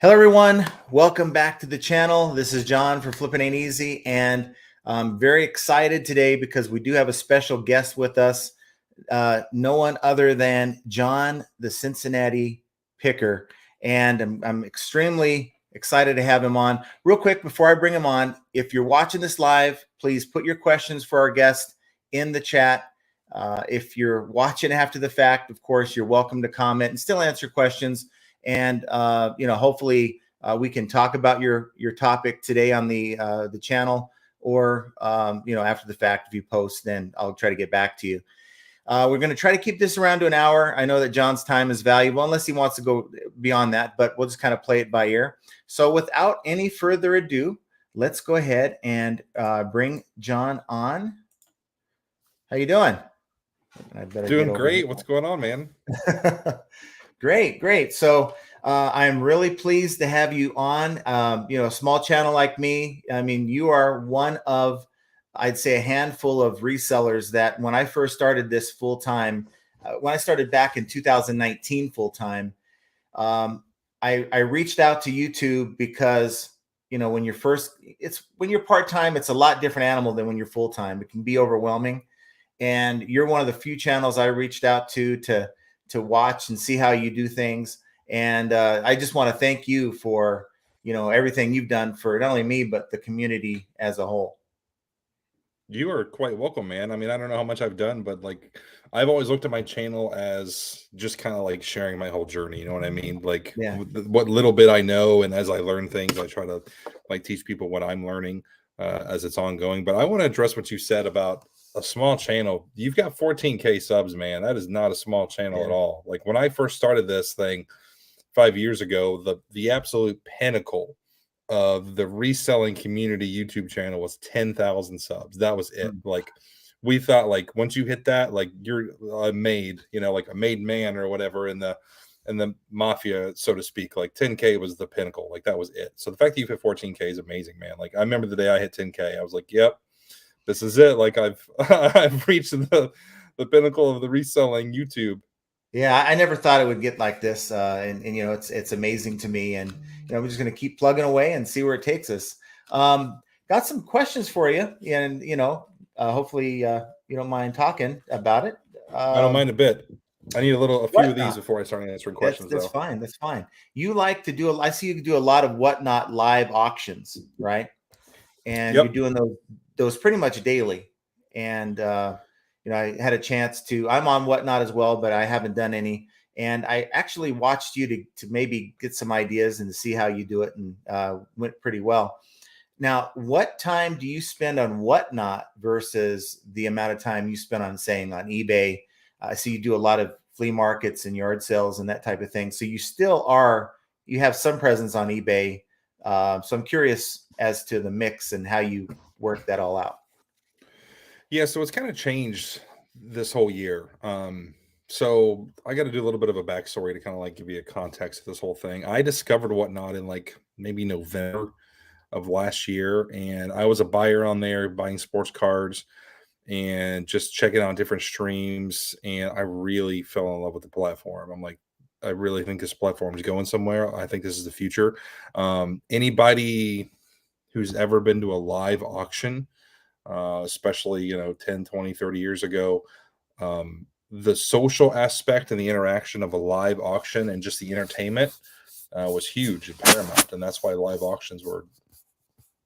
Hello, everyone. Welcome back to the channel. This is John for Flippin' Ain't Easy, and I'm very excited today because we do have a special guest with us. No one other than John, the Cincinnati Picker, and I'm extremely excited to have him on. Real quick, before I bring him on, if you're watching this live, please put your questions for our guest in the chat. If you're watching after the fact, of course, you're welcome to comment and still answer questions. And hopefully we can talk about your topic today on the channel, or after the fact, if you post, then I'll try to get back to you. We're going to try to keep this around to an hour. I know that John's time is valuable, unless he wants to go beyond that, but we'll just kind of play it by ear. So without any further ado, let's go ahead and bring John on. How you doing? I better doing great. What's going on, man? Great. So I'm really pleased to have you on. A small channel like me. I mean, you are one of, I'd say, a handful of resellers that when I first started this full time, when I started back in 2019 full time, I reached out to YouTube because when you're part time, it's a lot different animal than when you're full time. It can be overwhelming, and you're one of the few channels I reached out to watch and see how you do things. And I just want to thank you for, everything you've done for not only me, but the community as a whole. You are quite welcome, man. I mean, I don't know how much I've done, but I've always looked at my channel as just kind of like sharing my whole journey. You know what I mean? What little bit I know. And as I learn things, I try to teach people what I'm learning as it's ongoing. But I want to address what you said about a small channel. You've got 14K subs, man. That is not a small channel at all. Like when I first started this thing 5 years ago, the absolute pinnacle of the reselling community YouTube channel was 10,000 subs. That was it. Like we thought, once you hit that, you're a made man or whatever in the mafia, so to speak. 10K was the pinnacle. That was it. So the fact that you hit 14K is amazing, man. I remember the day I hit 10K, I was like, yep, this is it. I've reached the pinnacle of the reselling YouTube. Yeah, I never thought it would get like this, and it's amazing to me. And we're just going to keep plugging away and see where it takes us. Got some questions for you, and hopefully you don't mind talking about it. I don't mind a bit. I need a few of these before I start answering questions. That's fine. That's fine. You like to do I see you do a lot of Whatnot live auctions, right? And you're doing those pretty much daily. And I had a chance to, I'm on Whatnot as well, but I haven't done any. And I actually watched you to maybe get some ideas and to see how you do it, and went pretty well. Now, what time do you spend on Whatnot versus the amount of time you spend on, saying, on eBay? I see you do a lot of flea markets and yard sales and that type of thing. So you have some presence on eBay. So I'm curious as to the mix and how you work that all out. Yeah, so it's kind of changed this whole year. So I got to do a little bit of a backstory to kind of give you a context of this whole thing. I discovered Whatnot in maybe November of last year, and I was a buyer on there, buying sports cards and just checking out different streams. And I really fell in love with the platform. I'm like, I really think this platform is going somewhere. I think this is the future. Anybody who's ever been to a live auction, especially 10, 20, 30 years ago, the social aspect and the interaction of a live auction and just the entertainment was huge and paramount. And that's why live auctions were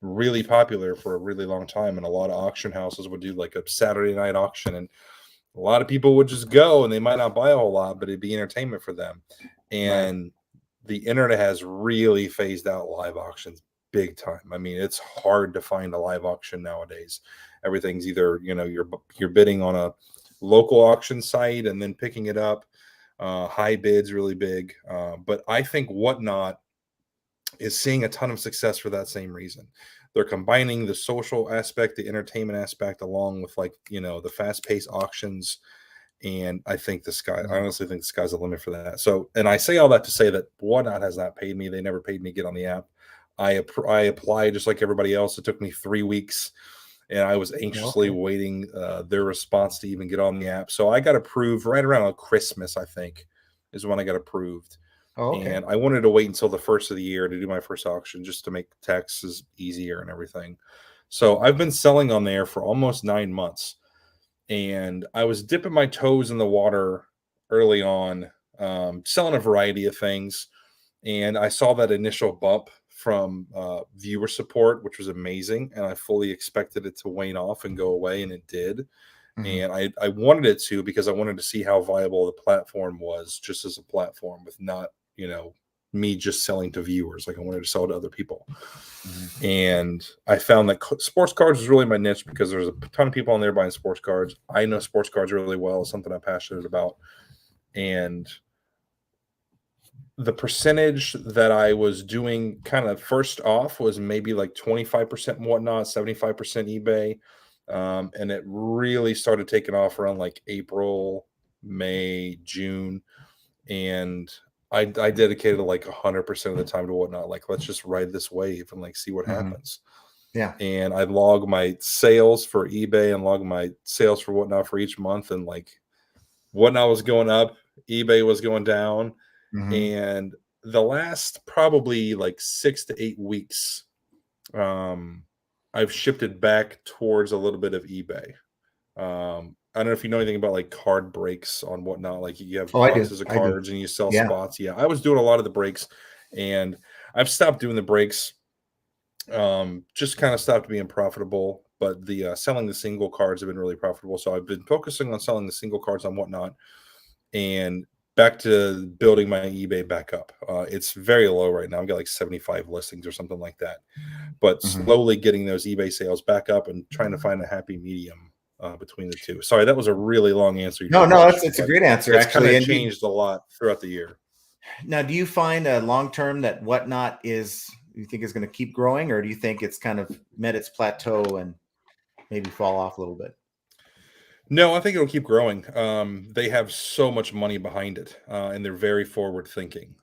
really popular for a really long time. And a lot of auction houses would do a Saturday night auction, and a lot of people would just go, and they might not buy a whole lot, but it'd be entertainment for them. And the internet has really phased out live auctions big time. I mean, it's hard to find a live auction nowadays. Everything's either, you're bidding on a local auction site and then picking it up. High bids, really big. But I think Whatnot is seeing a ton of success for that same reason. They're combining the social aspect, the entertainment aspect, along with the fast-paced auctions. And I honestly think the sky's the limit for that. So, and I say all that to say that Whatnot has not paid me. They never paid me to get on the app. I applied just like everybody else. It took me 3 weeks, and I was anxiously waiting their response to even get on the app. So I got approved right around Christmas, I think, is when I got approved. Oh, okay. And I wanted to wait until the first of the year to do my first auction just to make taxes easier and everything. So I've been selling on there for almost 9 months, and I was dipping my toes in the water early on, selling a variety of things. And I saw that initial bump from viewer support, which was amazing. And I fully expected it to wane off and go away, and it did. Hmm. And I wanted it to, because I wanted to see how viable the platform was just as a platform, with not, me just selling to viewers. Like, I wanted to sell to other people. Hmm. And I found that sports cards was really my niche, because there's a ton of people on there buying sports cards. I know sports cards really well. It's something I'm passionate about. And the percentage that I was doing kind of first off was maybe like 25% and whatnot, 75% eBay. And it really started taking off around like April, May, June. And I dedicated like 100% of the time to whatnot. Like, let's just ride this wave and like see what Hmm. happens. Yeah. And I log my sales for eBay and log my sales for whatnot for each month. And like, whatnot was going up, eBay was going down. Hmm. And the last probably like 6 to 8 weeks, um, I've shifted back towards a little bit of eBay. I don't know if you know anything about like card breaks on whatnot. Like, you have Oh, I do. boxes of I do. cards and you sell Yeah. spots. Yeah, I was doing a lot of the breaks, and I've stopped doing the breaks. Just kind of stopped being profitable. But the selling the single cards have been really profitable. So I've been focusing on selling the single cards on whatnot, and back to building my eBay back up. It's very low right now. I've got like 75 listings or something like that, but Hmm. slowly getting those eBay sales back up and trying to find a happy medium between the two. Sorry, that was a really long answer to No, your no, question, it's a but great answer it's kind actually. of And changed a lot throughout the year. now, do you find long term that whatnot is you think is going to keep growing, or do you think it's kind of met its plateau and maybe fall off a little bit? No, I think it'll keep growing. They have so much money behind it, and they're very forward thinking.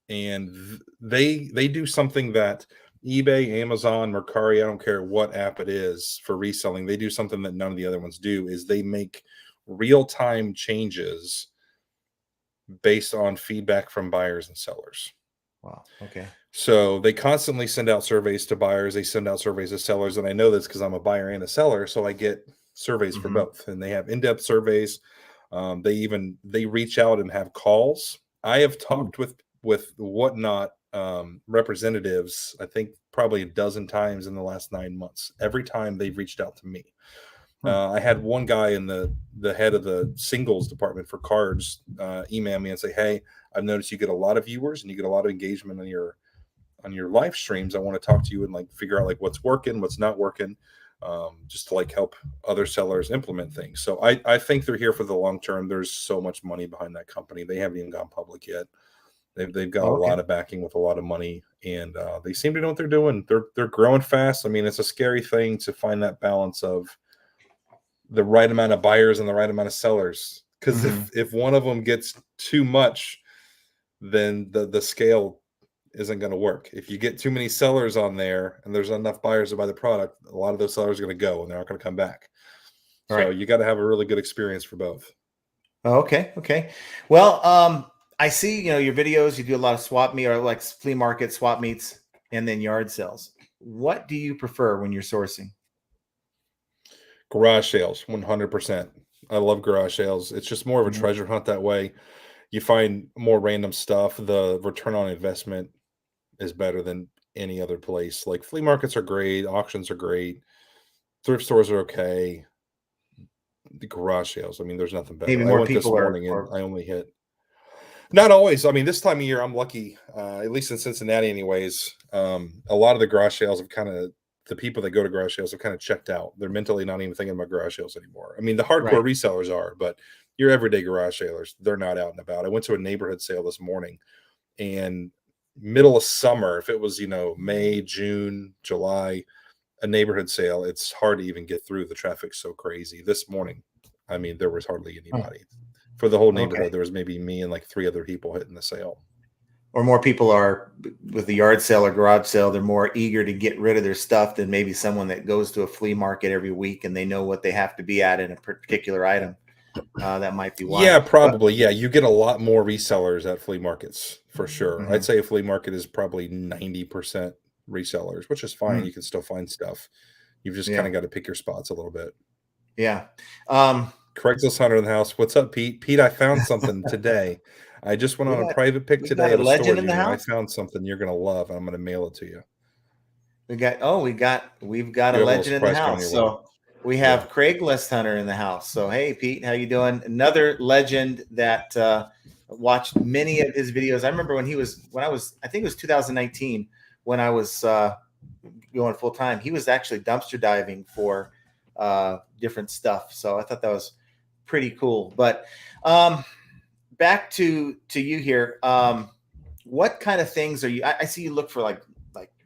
And they do something that eBay, Amazon, Mercari, I don't care what app it is for reselling, they do something that none of the other ones do. Is they make real time changes based on feedback from buyers and sellers. Wow. Okay. So they constantly send out surveys to buyers, they send out surveys to sellers, and I know this because I'm a buyer and a seller, so I get surveys for Hmm. both, and they have in-depth surveys. They reach out and have calls. I have Oh. talked with whatnot representatives, I think probably a dozen times in the last 9 months. Every time they've reached out to me. Huh. I had one guy in the head of the singles department for cards email me and say, "Hey, I've noticed you get a lot of viewers and you get a lot of engagement on your live streams. I want to talk to you and like figure out like what's working, what's not working, just to like help other sellers implement things." So I think they're here for the long term. There's so much money behind that company. They haven't even gone public yet. They've got a Oh, okay. lot of backing with a lot of money, and they seem to know what they're doing. They're growing fast. I mean, it's a scary thing to find that balance of the right amount of buyers and the right amount of sellers. Because Hmm. if one of them gets too much, then the scale isn't going to work. If you get too many sellers on there and there's not enough buyers to buy the product, a lot of those sellers are going to go and they're not going to come back. All So right. you got to have a really good experience for both. Oh, okay. Okay. Well, I see, your videos, you do a lot of swap meet or like flea market swap meets and then yard sales. What do you prefer when you're sourcing? Garage sales, 100%. I love garage sales. It's just more of a Mhm. treasure hunt that way. You find more random stuff. The return on investment is better than any other place. Like, flea markets are great, auctions are great, thrift stores are okay. The garage sales, I mean, there's nothing Maybe better. I more went this people are, morning and or I only hit. Not always. I mean, this time of year, I'm lucky, at least in Cincinnati, anyways. A lot of the garage sales have kind of, the people that go to garage sales have kind of checked out. They're mentally not even thinking about garage sales anymore. I mean, the right. hardcore resellers are, but your everyday garage sales, they're not out and about. I went to a neighborhood sale this morning, and middle of summer, if it was, May, June, July, a neighborhood sale, it's hard to even get through. The traffic's so crazy. This morning, I mean, there was hardly Huh. anybody. For the whole Okay. neighborhood, there was maybe me and like three other people hitting the sale. Or more people are with the yard sale or garage sale, they're more eager to get rid of their stuff than maybe someone that goes to a flea market every week and they know what they have to be at in a particular item. That might be why. Yeah, probably. Yeah, you get a lot more resellers at flea markets for sure. Mhm. I'd say a flea market is probably 90% resellers, which is fine. Mm, You can still find stuff. You've just kind yeah, of got to pick your spots a little bit. yeah. Um, Craigslist Hunter in the house. What's up, Pete? Pete, I found something today. I just went we on a got private pick we got today a of a legend storage in the unit. I house. found something you're gonna love, and I'm gonna mail it to you. We've got a You have a little legend in the surprise coming your house. way. So we Yeah. have Craigslist Hunter in the house. So hey, Pete, how you doing? Another legend that watched many of his videos. I remember I think it was 2019 when I was going full time. He was actually dumpster diving for different stuff. So I thought that was pretty cool. But um, back to you here. What kind of things are you? I see you look for like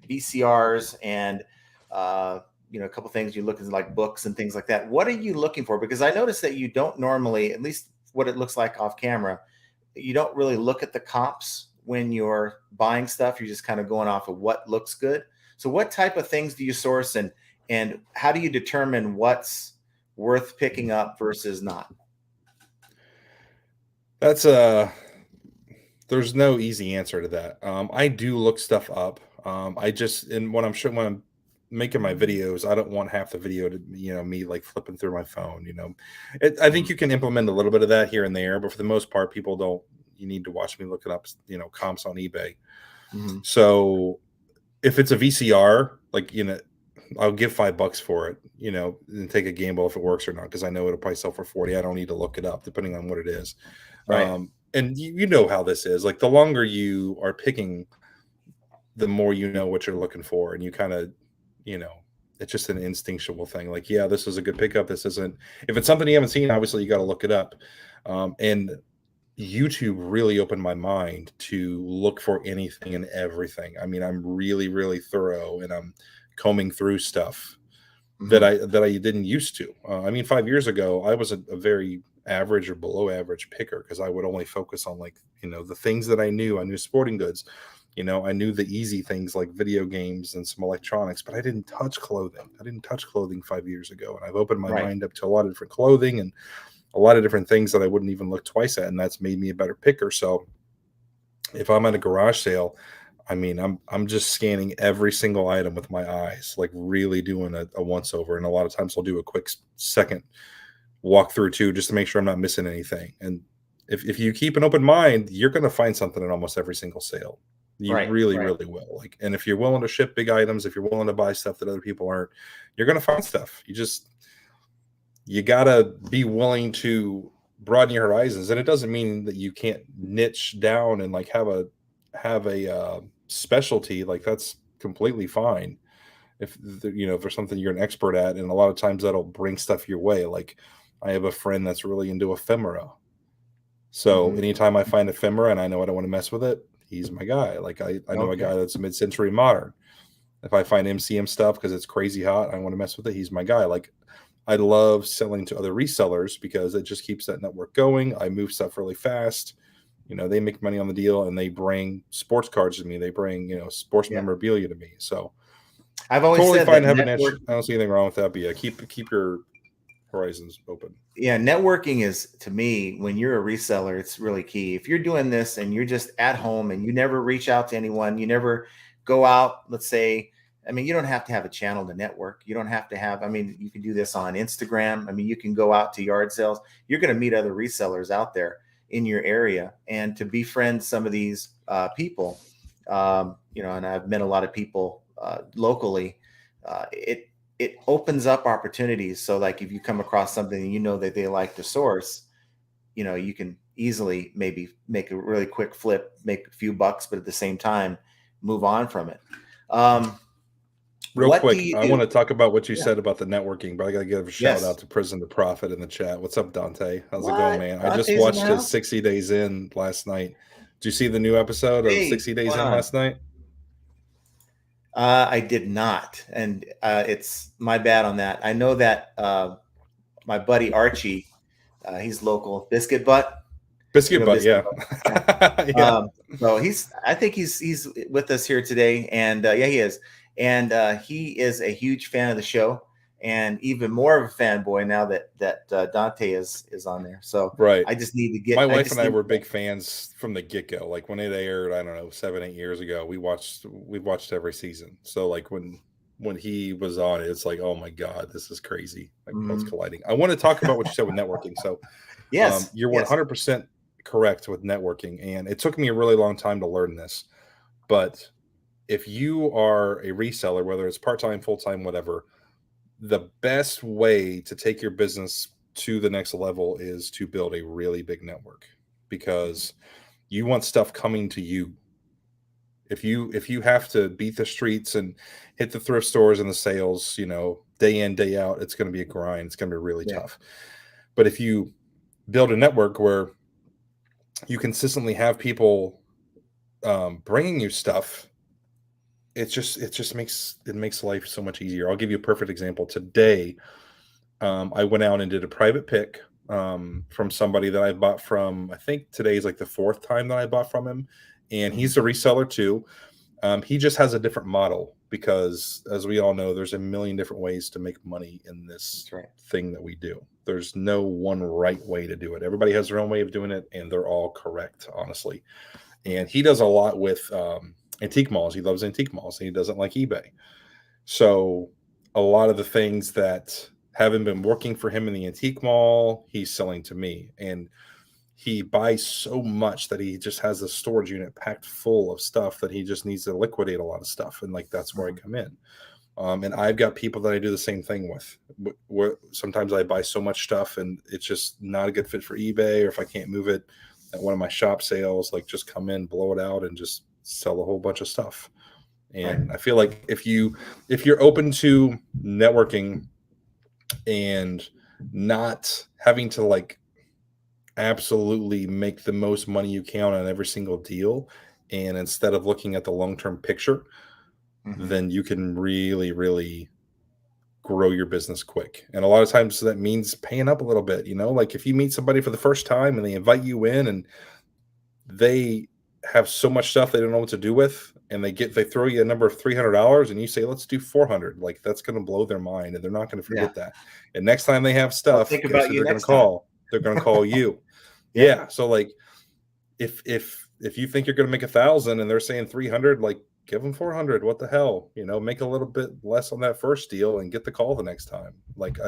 VCRs and a couple things you look at like books and things like that. What are you looking for? Because I noticed that you don't normally, at least what it looks like off camera, you don't really look at the comps when you're buying stuff. You're just kind of going off of what looks good. So what type of things do you source and how do you determine what's worth picking up versus not? That's there's no easy answer to that. I do look stuff up. I just and when I'm making my videos, I don't want half the video to me like flipping through my phone. I think you can implement a little bit of that here and there, but for the most part, people don't. You need to watch me looking up comps on eBay. Mm-hmm. So if it's a VCR, like I'll give $5 for it, and take a gamble if it works or not, because I know it'll probably sell for 40. I don't need to look it up, depending on what it is. Right. And you know how this is. Like the longer you are picking, the more you know what you're looking for, and you kind of, it's just an instinctual thing. Like, yeah, this is a good pickup. This isn't. If it's something you haven't seen, obviously you got to look it up. And YouTube really opened my mind to look for anything and everything. I mean, I'm really, really thorough, and I'm combing through stuff that I didn't used to. I mean, 5 years ago, I was a very average or below average picker because I would only focus on the things that I knew. I knew sporting goods. I knew the easy things like video games and some electronics, but I didn't touch clothing. I didn't touch clothing 5 years ago, and I've opened my Right. mind up to a lot of different clothing and a lot of different things that I wouldn't even look twice at, and that's made me a better picker. So if I'm at a garage sale, I mean, I'm just scanning every single item with my eyes, like really doing a once over. And a lot of times I'll do a quick second walk through too, just to make sure I'm not missing anything. And if you keep an open mind, you're going to find something in almost every single sale. You Right. really, Right. really will. And if you're willing to ship big items, if you're willing to buy stuff that other people aren't, you're going to find stuff. You got to be willing to broaden your horizons. And it doesn't mean that you can't niche down and like have a specialty. Like that's completely fine if there's something you're an expert at, and a lot of times that'll bring stuff your way. Like I have a friend that's really into ephemera, so anytime I find ephemera and I know I don't want to mess with it, he's my guy. Like I know a guy that's mid-century modern. If I find MCM stuff because it's crazy hot, I want to mess with it, he's my guy. Like I love selling to other resellers because it just keeps that network going. I move stuff really fast. They make money on the deal, and they bring sports cards to me. They bring, sports memorabilia to me. So I've always totally said fine that to have a niche. I don't see anything wrong with that. But yeah, keep your horizons open. Yeah, networking is, to me, when you're a reseller, it's really key. If you're doing this and you're just at home and you never reach out to anyone, you never go out, let's say, I mean, you don't have to have a channel to network. You don't have to have, I mean, you can do this on Instagram. I mean, you can go out to yard sales. You're going to meet other resellers out there in your area, and to befriend some of these people, and I've met a lot of people locally. It opens up opportunities. So like if you come across something that they like to source, you can easily maybe make a really quick flip, make a few bucks, but at the same time, move on from it. Real What do quick, you I do? want to talk about what you Yeah. said about the networking, but I got to give a shout Yes. out to Prison to Profit in the chat. What's up, Dante? How's it going, What? man? I just Dante's in the watched his house? 60 Days In last night. Did you see the new episode of Hey, 60 what's Days going In on? last night? I did not. And it's my bad on that. I know that my buddy Archie, he's local, Biscuit Butt. Biscuit Butt, Biscuit yeah. Butt. Yeah. Yeah. So I think he's with us here today, and yeah, he is, and he is a huge fan of the show, and even more of a fanboy now that Dante is on there. So Right. I just need to My get. wife and I were big fans from the get go. Like when it aired, I don't know, 7-8 years ago, we've watched every season. So like when he was on it, it's like, oh my God, this is crazy. Like worlds colliding. I want to talk about what you said with networking. So yes, you're 100% correct with networking. And it took me a really long time to learn this. But if you are a reseller, whether it's part-time, full-time, whatever, the best way to take your business to the next level is to build a really big network, because you want stuff coming to you. If you have to beat the streets and hit the thrift stores and the sales, day in, day out, it's going to be a grind. It's going to be really tough. But if you build a network where you consistently have people bringing you stuff, it just makes life so much easier. I'll give you a perfect example. Today, I went out and did a private pick from somebody that I bought from. I think today is like the 4th time that I bought from him, and he's a reseller too. He just has a different model because, as we all know, there's a million different ways to make money in this thing that we do. There's no one right way to do it. Everybody has their own way of doing it, and they're all correct, honestly. And he does a lot with antique malls. He loves antique malls, and he doesn't like eBay. So a lot of the things that haven't been working for him in the antique mall, he's selling to me. And he buys so much that he just has a storage unit packed full of stuff that he just needs to liquidate a lot of stuff. And like, that's where I come in. And I've got people that I do the same thing with, where sometimes I buy so much stuff and it's just not a good fit for eBay, or if I can't move it at one of my shop sales, like just come in, blow it out, and just sell a whole bunch of stuff. And I feel like if you're open to networking and not having to like absolutely make the most money you can on every single deal, and instead of looking at the long-term picture, then you can really, really grow your business quick. And a lot of times that means paying up a little bit, like if you meet somebody for the first time and they invite you in and they have so much stuff they don't know what to do with, and they throw you a number of $300 and you say, let's do 400. Like, that's going to blow their mind, and they're not going to forget that. And next time they have stuff, think about you they're going next to call. They're going to call you. Yeah. So like, if you think you're going to make 1,000 and they're saying 300, like, give them 400. What the hell? Make a little bit less on that first deal and get the call the next time. Like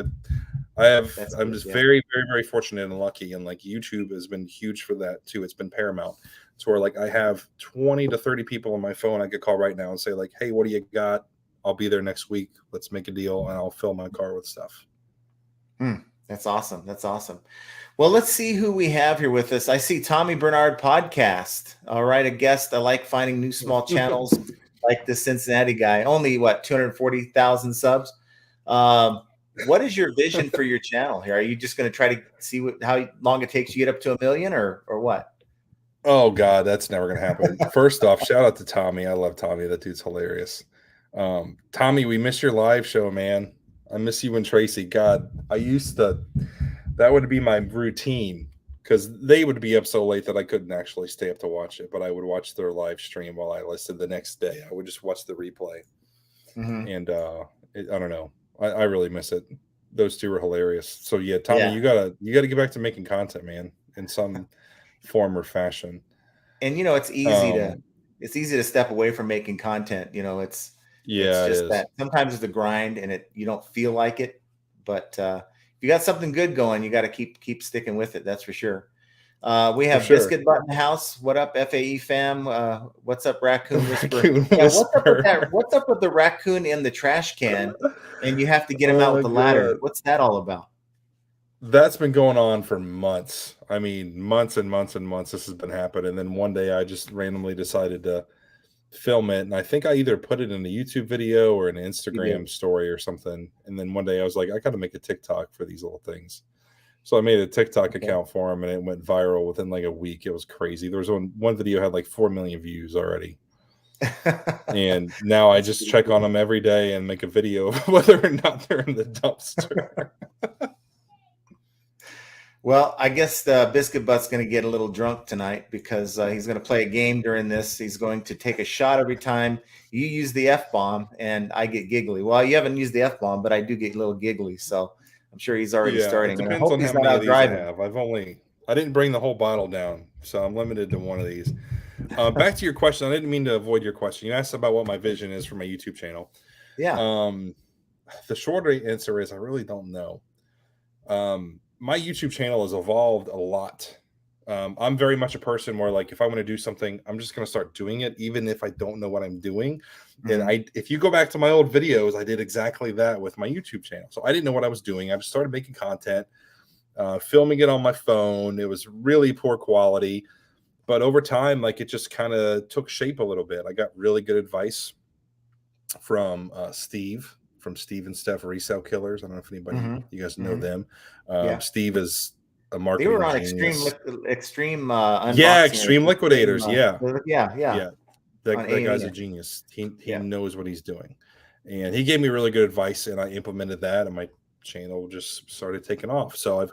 I'm just very, very, very fortunate and lucky. And like YouTube has been huge for that too. It's been paramount. So where like I have 20 to 30 people on my phone I could call right now and say like, hey, what do you got? I'll be there next week. Let's make a deal, and I'll fill my car with stuff. That's awesome. That's awesome. Well, let's see who we have here with us. I see Tommy Bernard podcast. All right, a guest. I like finding new small channels like the Cincinnati guy. Only 240,000 subs. What is your vision for your channel here? Are you just going to try to see how long it takes you to get up to 1 million, or what? Oh God, that's never going to happen. First off, shout out to Tommy. I love Tommy. That dude's hilarious. Tommy, we miss your live show, man. I miss you and Tracy. God, that would be my routine, because they would be up so late that I couldn't actually stay up to watch it, but I would watch their live stream while I listened the next day. I would just watch the replay. And I don't know. I really miss it. Those two were hilarious. So yeah, Tommy, you gotta get back to making content, man, in some form or fashion. And it's easy to step away from making content. It's just that sometimes it's a grind and you don't feel like it, but if you got something good going, you got to keep sticking with it. That's for sure. We have Biscuit Butt in the house. What up, FAE fam? What's up, Raccoon Whisperer? What's up with the raccoon in the trash can, and you have to get him out with the ladder? What's that all about? That's been going on for months. I mean, months and months and months. This has been happening. And then one day I just randomly decided to film it. And I think I either put it in a YouTube video or an Instagram story or something. And then one day I was like, I got to make a TikTok for these little things. So I made a TikTok account for him, and it went viral within like a week. It was crazy. There was one video had like 4 million views already. And now I just check on them every day and make a video of whether or not they're in the dumpster. Well, I guess the Biscuit Butt's going to get a little drunk tonight because he's going to play a game during this. He's going to take a shot every time you use the F bomb, and I get giggly. Well, you haven't used the F bomb, but I do get a little giggly. So I'm sure he's already Yeah, it starting, and I depends hope on how he's not many of out these I driving. have. I didn't bring the whole bottle down, so I'm limited to one of these. Back to your question. I didn't mean to avoid your question. You asked about what my vision is for my YouTube channel. Yeah. Um, the shorter answer is I really don't know. My YouTube channel has evolved a lot. I'm very much a person where, like, if I want to do something, I'm just going to start doing it, even if I don't know what I'm doing. And Mhm. if you go back to my old videos, I did exactly that with my YouTube channel. So I didn't know what I was doing. I just started making content, filming it on my phone. It was really poor quality, but over time, like, it just kind of took shape a little bit. I got really good advice from Steve and Steph Resale Killers. I don't know if anybody Mhm. you guys know Mhm. them. Yeah. Steve is a They were marketing on genius. extreme Yeah, unboxing or Extreme extreme. Liquidators. Yeah, Yeah, yeah, yeah. on That guy's a A&E. genius. He Yeah. knows what he's doing, and he gave me really good advice, and I implemented that, and my channel just started taking off. So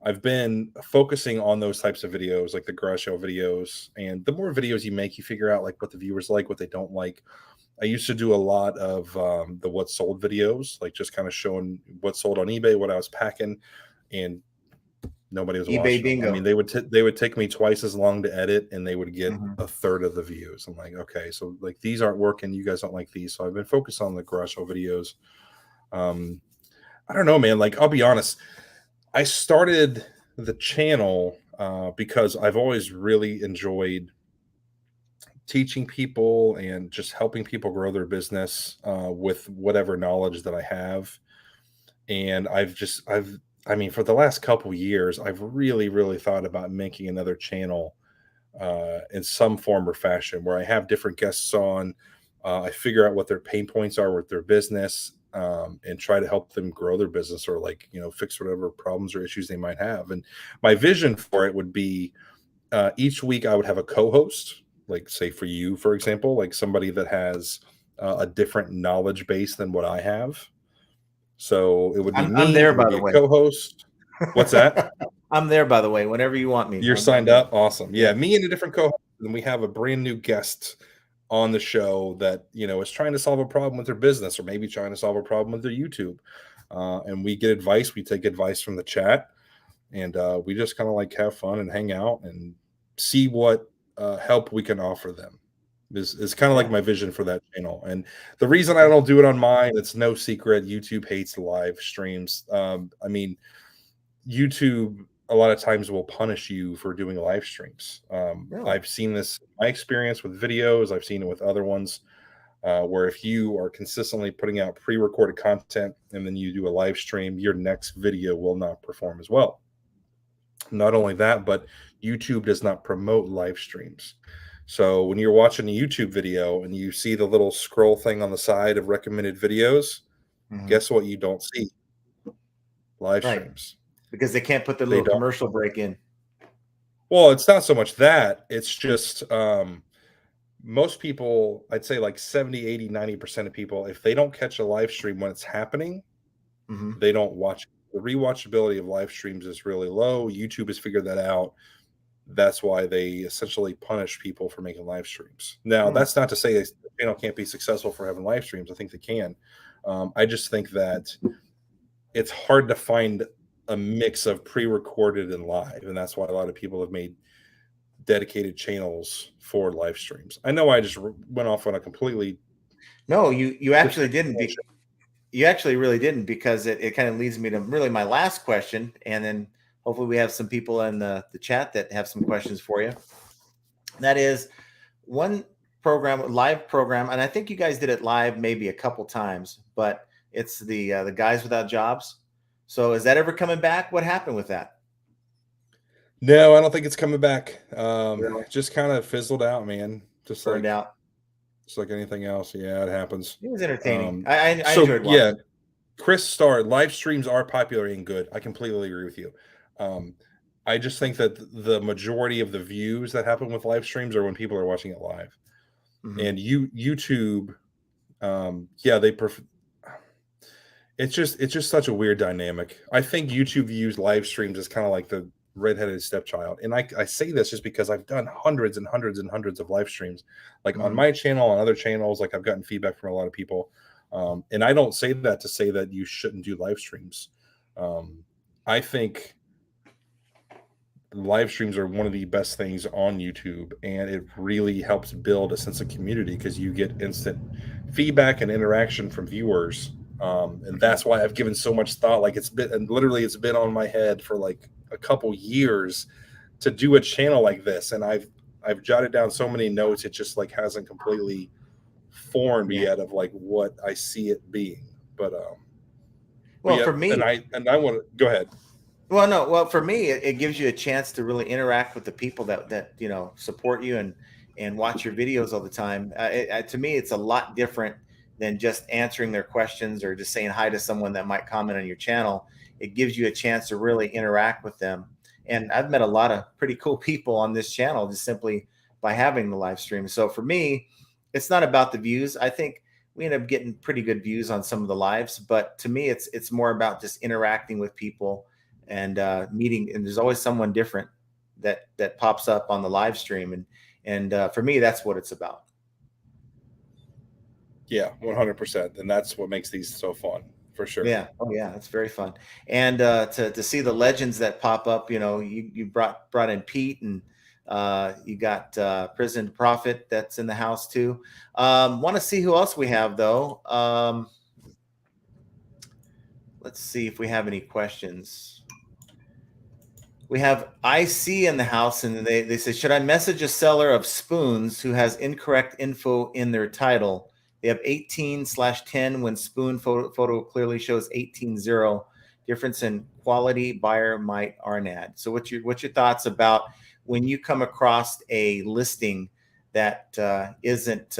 I've been focusing on those types of videos, like the garage sale videos, and the more videos you make, you figure out like what the viewers like, what they don't like. I used to do a lot of the what sold videos, like just kind of showing what sold on eBay, what I was packing, and nobody was eBay watching them. I mean, bingo. they would take me twice as long to edit, and they would get Mhm. a third of the views. I'm like, okay, so like these aren't working. You guys don't like these, so I've been focused on the garage sale videos. Um, I don't know, man. Like, I'll be honest. I started the channel because I've always really enjoyed teaching people and just helping people grow their business with whatever knowledge that I have. And I mean, for the last couple years, I've really thought about making another channel in some form or fashion where I have different guests on. I figure out what their pain points are with their business, and try to help them grow their business, or, like, fix whatever problems or issues they might have. And my vision for it would be each week I would have a co-host, like, say, for you, for example, like somebody that has a different knowledge base than what I have. So it would be I'm me, there, it would by be the a way. co-host. What's that? I'm there, by the way. Whenever you want me, You're signed up? Awesome. yeah. Yeah, me and a different co-host, and we have a brand new guest on the show that, is trying to solve a problem with their business, or maybe trying to solve a problem with their YouTube. And we get advice. We take advice from the chat, and we just kind of like have fun and hang out and see what help we can offer them. Is kind of like Yeah. my vision for that channel. And the reason I don't do it on mine, it's no secret. YouTube hates live streams. I mean, YouTube a lot of times will punish you for doing live streams. Really? I've seen this in my experience with videos. I've seen it with other ones, where if you are consistently putting out pre-recorded content and then you do a live stream, your next video will not perform as well. Not only that, but YouTube does not promote live streams. So when you're watching a YouTube video and you see the little scroll thing on the side of recommended videos, Mhm. guess what you don't see? Live Right. streams. Because they can't put the They little don't. commercial break in. Well, it's not so much that. It's just most people, I'd say like 70, 80, 90% of people, if they don't catch a live stream when it's happening, Mhm. they don't watch it. The rewatchability of live streams is really low. YouTube has figured that out. That's why they essentially punish people for making live streams. Now, Hmm. that's not to say a channel can't be successful for having live streams. I think they can. I just think that it's hard to find a mix of pre-recorded and live, and that's why a lot of people have made dedicated channels for live streams. I know I just went off on a completely No, you actually different didn't. tangent. You actually really didn't, because it kind of leads me to really my last question, and then hopefully we have some people in the chat that have some questions for you. That is one live program, and I think you guys did it live maybe a couple times, but it's the guys without jobs. So is that ever coming back? What happened with that? No, I don't think it's coming back. Really Just kind of fizzled out, man. burned out. Just like anything else. Yeah, it happens. It was entertaining. Um, I so enjoyed yeah, watching it. Chris Starr, live streams are popular and good. I completely agree with you. Um, I just think that the majority of the views that happen with live streams are when people are watching it live. Mhm. And YouTube, yeah, it's just such a weird dynamic. I think YouTube views live streams as kind of like the redheaded stepchild. And I say this just because I've done hundreds and hundreds and hundreds of live streams, like on Mhm. my channel, on other channels. Like I've gotten feedback from a lot of people. And I don't say that to say that you shouldn't do live streams. I think live streams are one of the best things on YouTube, and it really helps build a sense of community because you get instant feedback and interaction from viewers. And that's why I've given so much thought. Like it's been on my head for like a couple years to do a channel like this, and I've jotted down so many notes. It just like hasn't completely formed Yeah. yet of like what I see it being. But Well, yeah, for me, and I want to go ahead. well, no, well, for me, it gives you a chance to really interact with the people that support you and watch your videos all the time. To me, it's a lot different than just answering their questions or just saying hi to someone that might comment on your channel. It gives you a chance to really interact with them. And I've met a lot of pretty cool people on this channel just simply by having the live stream. So for me, it's not about the views. I think we end up getting pretty good views on some of the lives, but to me, it's more about just interacting with people and meeting. And there's always someone different that pops up on the live stream, and for me, that's what it's about. Yeah, 100%. And that's what makes these so fun for sure. Yeah, oh yeah, it's very fun. And to see the legends that pop up, you brought in Pete, and you got Prison Prophet that's in the house too. Want to see who else we have though. Let's see if we have any questions. We have IC in the house, and they say, should I message a seller of spoons who has incorrect info in their title? They have 18/10 when spoon photo clearly shows 18.0. Difference in quality, buyer might RNAD. So what's your thoughts about when you come across a listing that isn't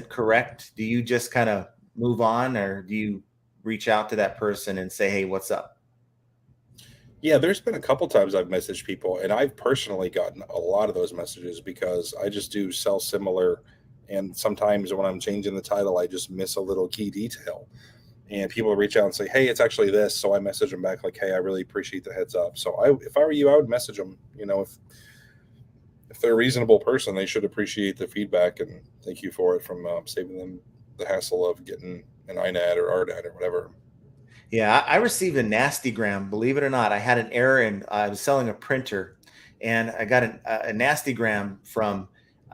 correct? Do you just kind of move on, or do you reach out to that person and say, hey, what's up? Yeah, there's been a couple times I've messaged people, and I've personally gotten a lot of those messages because I just do sell similar. And sometimes when I'm changing the title, I just miss a little key detail. And people reach out and say, hey, it's actually this. So I message them back like, hey, I really appreciate the heads up. So if I were you, I would message them. If they're a reasonable person, they should appreciate the feedback and thank you for it from saving them the hassle of getting an INAD or RDAD or whatever. Yeah, I received a nasty gram. Believe it or not, I had an error, and I was selling a printer, and I got a nasty gram from,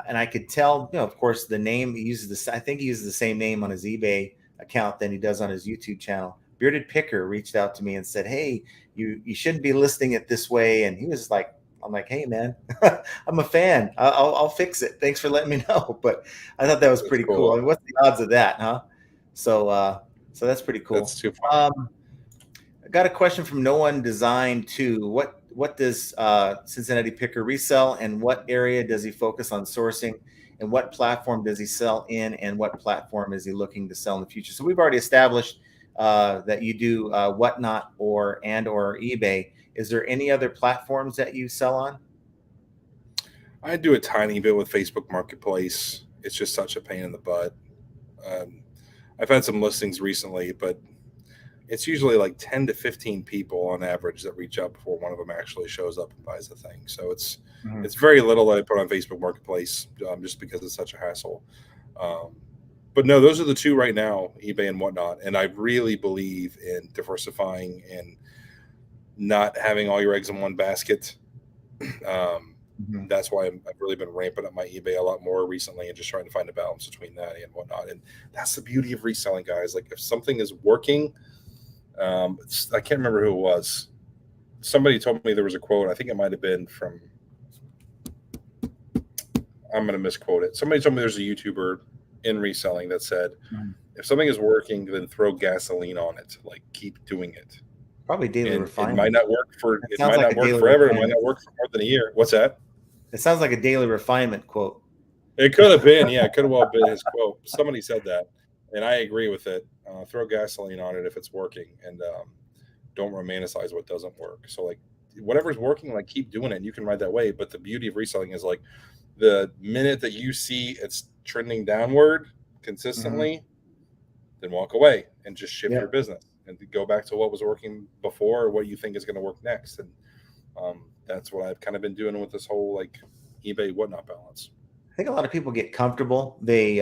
and I could tell, of course, the name. He uses this. I think he uses the same name on his eBay account than he does on his YouTube channel. Bearded Picker reached out to me and said, "Hey, you shouldn't be listing it this way." And he was like, "I'm like, hey man, I'm a fan. I'll fix it. Thanks for letting me know." But I thought that was That's pretty cool. I cool. mean, what's the odds of that, huh? So that's pretty cool. That's too funny. I got a question from No One Design too. What does Cincinnati Picker resell, and what area does he focus on sourcing, and what platform does he sell in, and what platform is he looking to sell in the future? So we've already established that you do Whatnot or eBay. Is there any other platforms that you sell on? I do a tiny bit with Facebook Marketplace. It's just such a pain in the butt. Um, I've had some listings recently, but it's usually like 10 to 15 people on average that reach out before one of them actually shows up and buys the thing. So Mhm. it's very little that I put on Facebook Marketplace just because it's such a hassle. Um, but no, those are the two right now, eBay and Whatnot. And I really believe in diversifying and not having all your eggs in one basket. Um, Mhm. that's why I've really been ramping up my eBay a lot more recently and just trying to find a balance between that and Whatnot. And that's the beauty of reselling, guys. Like if something is working, I can't remember who it was. Somebody told me there was a quote. I think it might have been from. I'm going to misquote it. Somebody told me there's a YouTuber in reselling that said, Mhm. "If something is working, then throw gasoline on it. Like keep doing it. Probably daily And it might refinement. not work for. That It sounds might like not a work daily forever. It might refinement. not work for more than a year. What's that? It sounds like a daily refinement quote. It could have been. Yeah, it could have well been his quote. Somebody said that, and I agree with it. Throw gasoline on it if it's working, and don't romanticize what doesn't work. So like whatever's working, like keep doing it. And you can ride that way. But the beauty of reselling is like the minute that you see it's trending downward Mhm. consistently, then walk away and just shift Yeah. your business and go back to what was working before or what you think is going to work next. And that's what I've kind of been doing with this whole like eBay whatnot balance. I think a lot of people get comfortable. They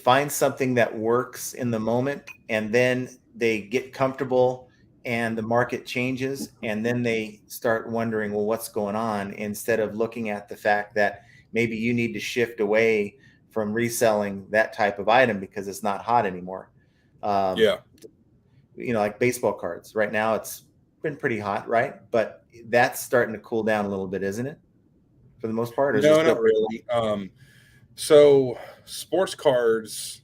find something that works in the moment, and then they get comfortable, and the market changes, and then they start wondering, well, what's going on? Instead of looking at the fact that maybe you need to shift away from reselling that type of item because it's not hot anymore. Um, Yeah. like baseball cards. Right now, it's been pretty hot, right? But that's starting to cool down a little bit, isn't it? For the most part, or is it No, still? not really. So sports cards,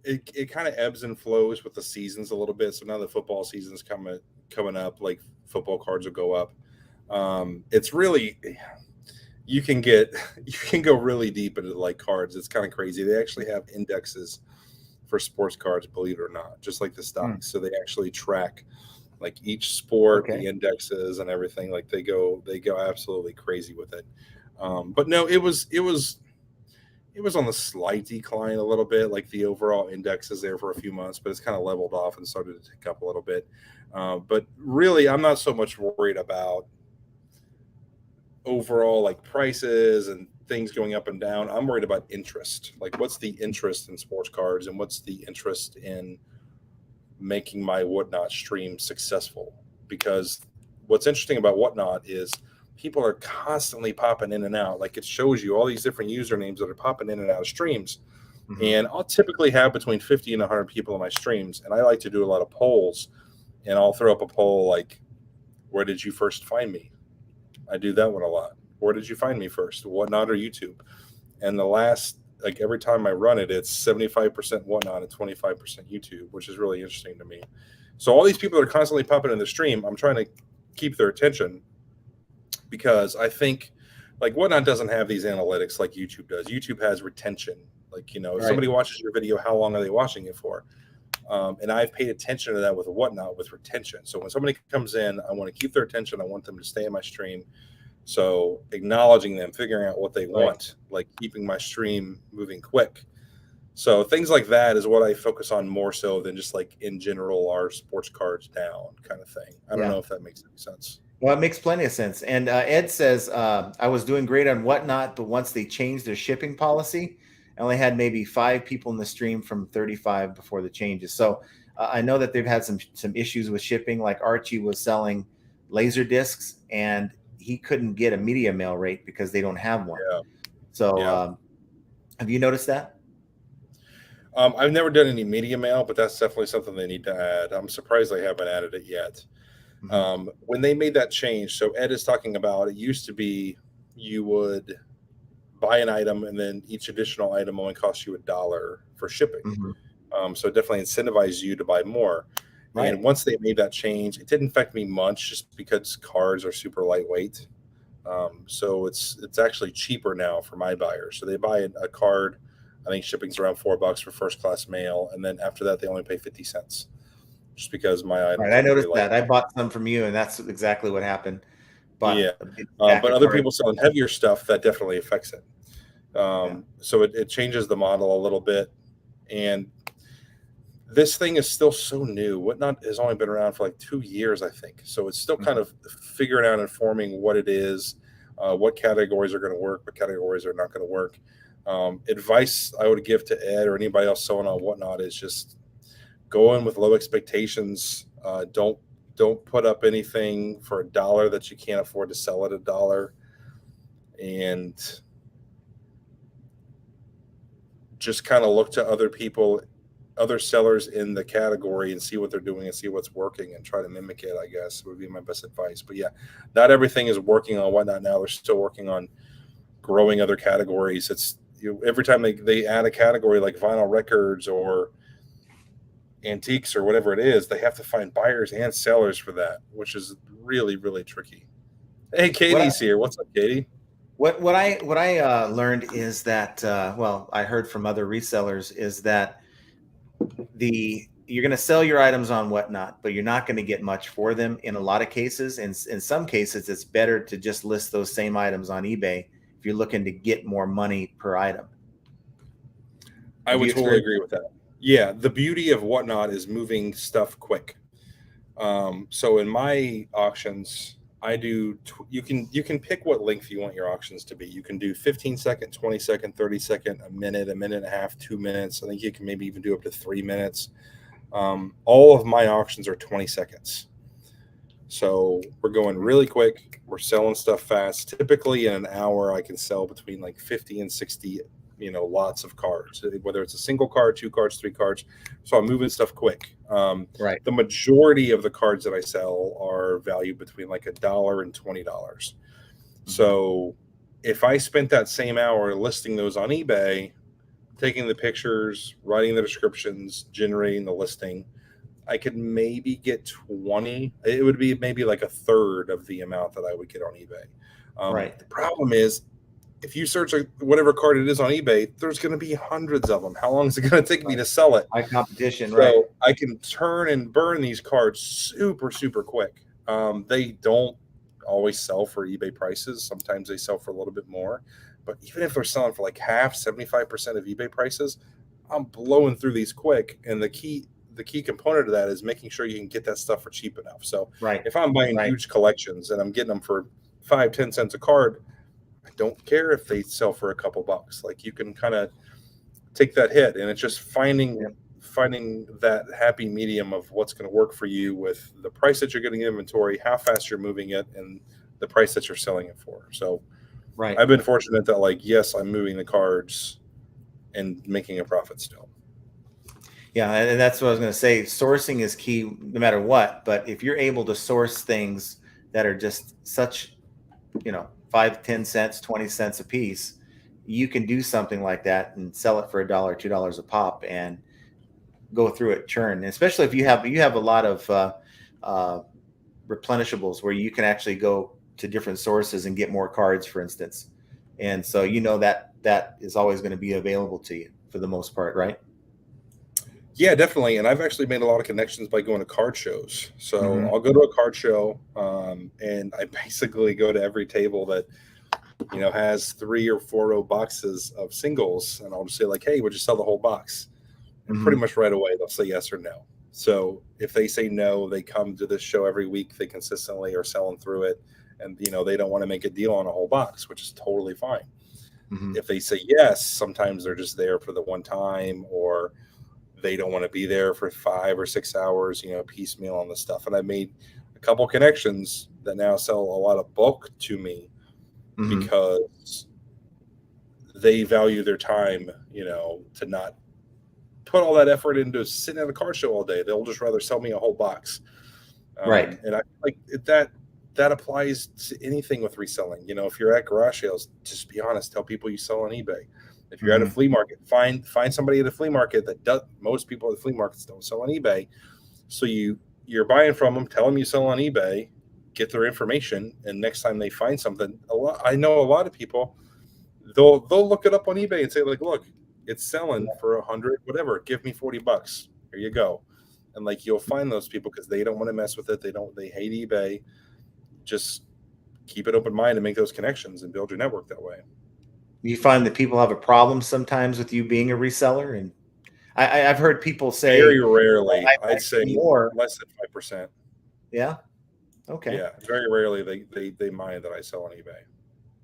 it kind of ebbs and flows with the seasons a little bit. So now the football season's coming up, like football cards will go up. It's really, you can go really deep into like cards. It's kind of crazy. They actually have indexes for sports cards, believe it or not, just like the stocks. So they actually track like each sport, the Okay. indexes and everything. Like they go absolutely crazy with it. But no, it was on the slight decline a little bit. Like the overall index is there for a few months, but it's kind of leveled off and started to tick up a little bit. But really, I'm not so much worried about overall like prices and things going up and down. I'm worried about interest. Like, what's the interest in sports cards, and what's the interest in making my whatnot stream successful? Because what's interesting about whatnot is people are constantly popping in and out. Like, it shows you all these different usernames that are popping in and out of streams. Mm-hmm. And I'll typically have between 50 and 100 people in my streams. And I like to do a lot of polls, and I'll throw up a poll like, where did you first find me? I do that one a lot. Where did you find me first? Whatnot or YouTube? And the last, like every time I run it, it's 75% whatnot and 25% YouTube, which is really interesting to me. So all these people that are constantly popping in the stream, I'm trying to keep their attention, because I think like whatnot doesn't have these analytics like YouTube does. YouTube has retention. Like, if Right. somebody watches your video, how long are they watching it for? And I've paid attention to that with whatnot, with retention. So when somebody comes in, I want to keep their attention. I want them to stay in my stream. So acknowledging them, figuring out what they want, like keeping my stream moving quick. So things like that is what I focus on more so than just like in general, our sports cards down kind of thing. I don't know if that makes any sense. Well, it makes plenty of sense. And Ed says, I was doing great on Whatnot, but once they changed their shipping policy, I only had maybe 5 people in the stream from 35 before the changes. So I know that they've had some issues with shipping. Like Archie was selling laser discs, and he couldn't get a media mail rate because they don't have one. Yeah. So have you noticed that? I've never done any media mail, but that's definitely something they need to add. I'm surprised they haven't added it yet. Mm-hmm. When they made that change, so Ed is talking about, it used to be you would buy an item and then each additional item only costs you $1 for shipping. Mm-hmm. So it definitely incentivizes you to buy more. Right. And once they made that change, it didn't affect me much just because cards are super lightweight. So it's actually cheaper now for my buyers. So they buy a card, I think shipping's around $4 for first class mail, and then after that they only pay 50 cents. Just because my items. Right, I noticed that. I bought some from you, and that's exactly what happened. But other people selling heavier stuff, that definitely affects it. So it changes the model a little bit. And this thing is still so new. Whatnot has only been around for like 2 years, I think. So it's still kind of figuring out and forming what it is, what categories are going to work, what categories are not going to work. Advice I would give to Ed or anybody else selling on Whatnot is just go in with low expectations. Don't put up anything for $1 that you can't afford to sell at $1, and just kind of look to other people, other sellers in the category, and see what they're doing and see what's working and try to mimic it, I guess would be my best advice. But yeah, not everything is working on Whatnot now. They're still working on growing other categories. It's every time they add a category like vinyl records or antiques or whatever it is, they have to find buyers and sellers for that, which is really, really tricky. Hey, Katie's here. What's up, Katie? What I learned is that I heard from other resellers is that you're going to sell your items on Whatnot, but you're not going to get much for them in a lot of cases. And in some cases, it's better to just list those same items on eBay if you're looking to get more money per item. I would totally agree with that. Yeah, the beauty of Whatnot is moving stuff quick. So in my auctions, I do. You can pick what length you want your auctions to be. You can do 15-second, 20-second, 30-second, a minute and a half, 2 minutes. I think you can maybe even do up to 3 minutes. All of my auctions are 20 seconds. So we're going really quick. We're selling stuff fast. Typically in an hour, I can sell between like 50 and 60, lots of cards, whether it's a single card, 2 cards, 3 cards. So I'm moving stuff quick. Right. The majority of the cards that I sell are valued between like $1 and $20. So if I spent that same hour listing those on eBay, taking the pictures, writing the descriptions, generating the listing, I could maybe get 20. It would be maybe like a third of the amount that I would get on eBay. Right. The problem is, if you search whatever card it is on eBay, there's going to be hundreds of them. How long is it going to take me to sell it? High competition, So right? I can turn and burn these cards super, super quick. They don't always sell for eBay prices. Sometimes they sell for a little bit more. But even if they're selling for like half, 75% of eBay prices, I'm blowing through these quick. And the key component of that is making sure you can get that stuff for cheap enough. So Right. if I'm buying huge collections and I'm getting them for 5-10 cents a card, I don't care if they sell for a couple bucks. Like, you can kind of take that hit, and it's just finding that happy medium of what's going to work for you with the price that you're getting inventory, how fast you're moving it, and the price that you're selling it for. So Right. I've been fortunate that, like, yes, I'm moving the cards and making a profit still. Yeah, and that's what I was going to say. Sourcing is key no matter what. But if you're able to source things that are just such, 5, 10 cents, 20 cents a piece, you can do something like that and sell it for $1, $2 a pop and go through it, churn. And especially if you have a lot of replenishables where you can actually go to different sources and get more cards, for instance. And so that is always going to be available to you for the most part, right? Yeah, definitely. And I've actually made a lot of connections by going to card shows. So Mhm. I'll go to a card show, and I basically go to every table that, has 3 or 4 row boxes of singles. And I'll just say, like, hey, would you sell the whole box? And pretty much right away, they'll say yes or no. So if they say no, they come to this show every week. They consistently are selling through it. And, they don't want to make a deal on a whole box, which is totally fine. If they say yes, sometimes they're just there for the one time, or they don't want to be there for 5 or 6 hours, piecemeal on the stuff. And I made a couple connections that now sell a lot of bulk to me because they value their time, to not put all that effort into sitting at a car show all day. They'll just rather sell me a whole box. Right. And I like that applies to anything with reselling. If you're at garage sales, just be honest, tell people you sell on eBay. If you're at a flea market, find somebody at a flea market that does. Most people at the flea markets don't sell on eBay. So you're buying from them, tell them you sell on eBay, get their information, and next time they find something, I know a lot of people, they'll look it up on eBay and say, like, look, it's selling for 100, whatever. Give me $40. Here you go. And like, you'll find those people because they don't want to mess with it. They hate eBay. Just keep an open mind and make those connections and build your network that way. You find that people have a problem sometimes with you being a reseller, and I've heard people say Very rarely, I I'd say more. less than 5%. Yeah. Okay. Yeah, very rarely they mind that I sell on eBay.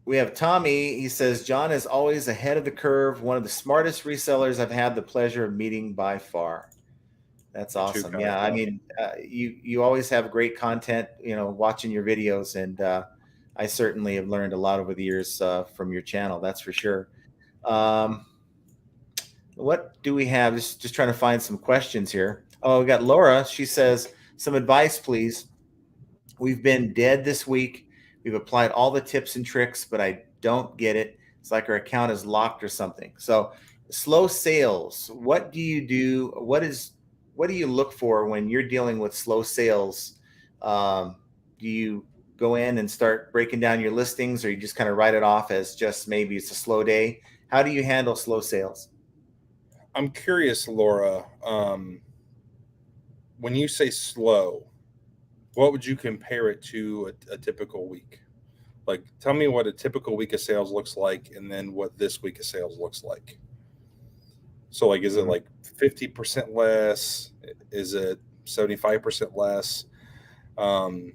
We have Tommy. He says, John is always ahead of the curve. One of the smartest resellers I've had the pleasure of meeting by far. That's awesome. Yeah. I mean, you always have great content, watching your videos. And I certainly have learned a lot over the years from your channel. That's for sure. What do we have? Just trying to find some questions here. Oh, we got Laura. She says, some advice, please. We've been dead this week. We've applied all the tips and tricks, but I don't get it. It's like our account is locked or something. So slow sales, what do you do? What do you look for when you're dealing with slow sales? Do you go in and start breaking down your listings, or you just kind of write it off as just maybe it's a slow day? How do you handle slow sales? I'm curious, Laura, when you say slow, what would you compare it to a typical week? Like, tell me what a typical week of sales looks like, and then what this week of sales looks like. So like, is it Mhm. like 50% less? Is it 75% less? Um,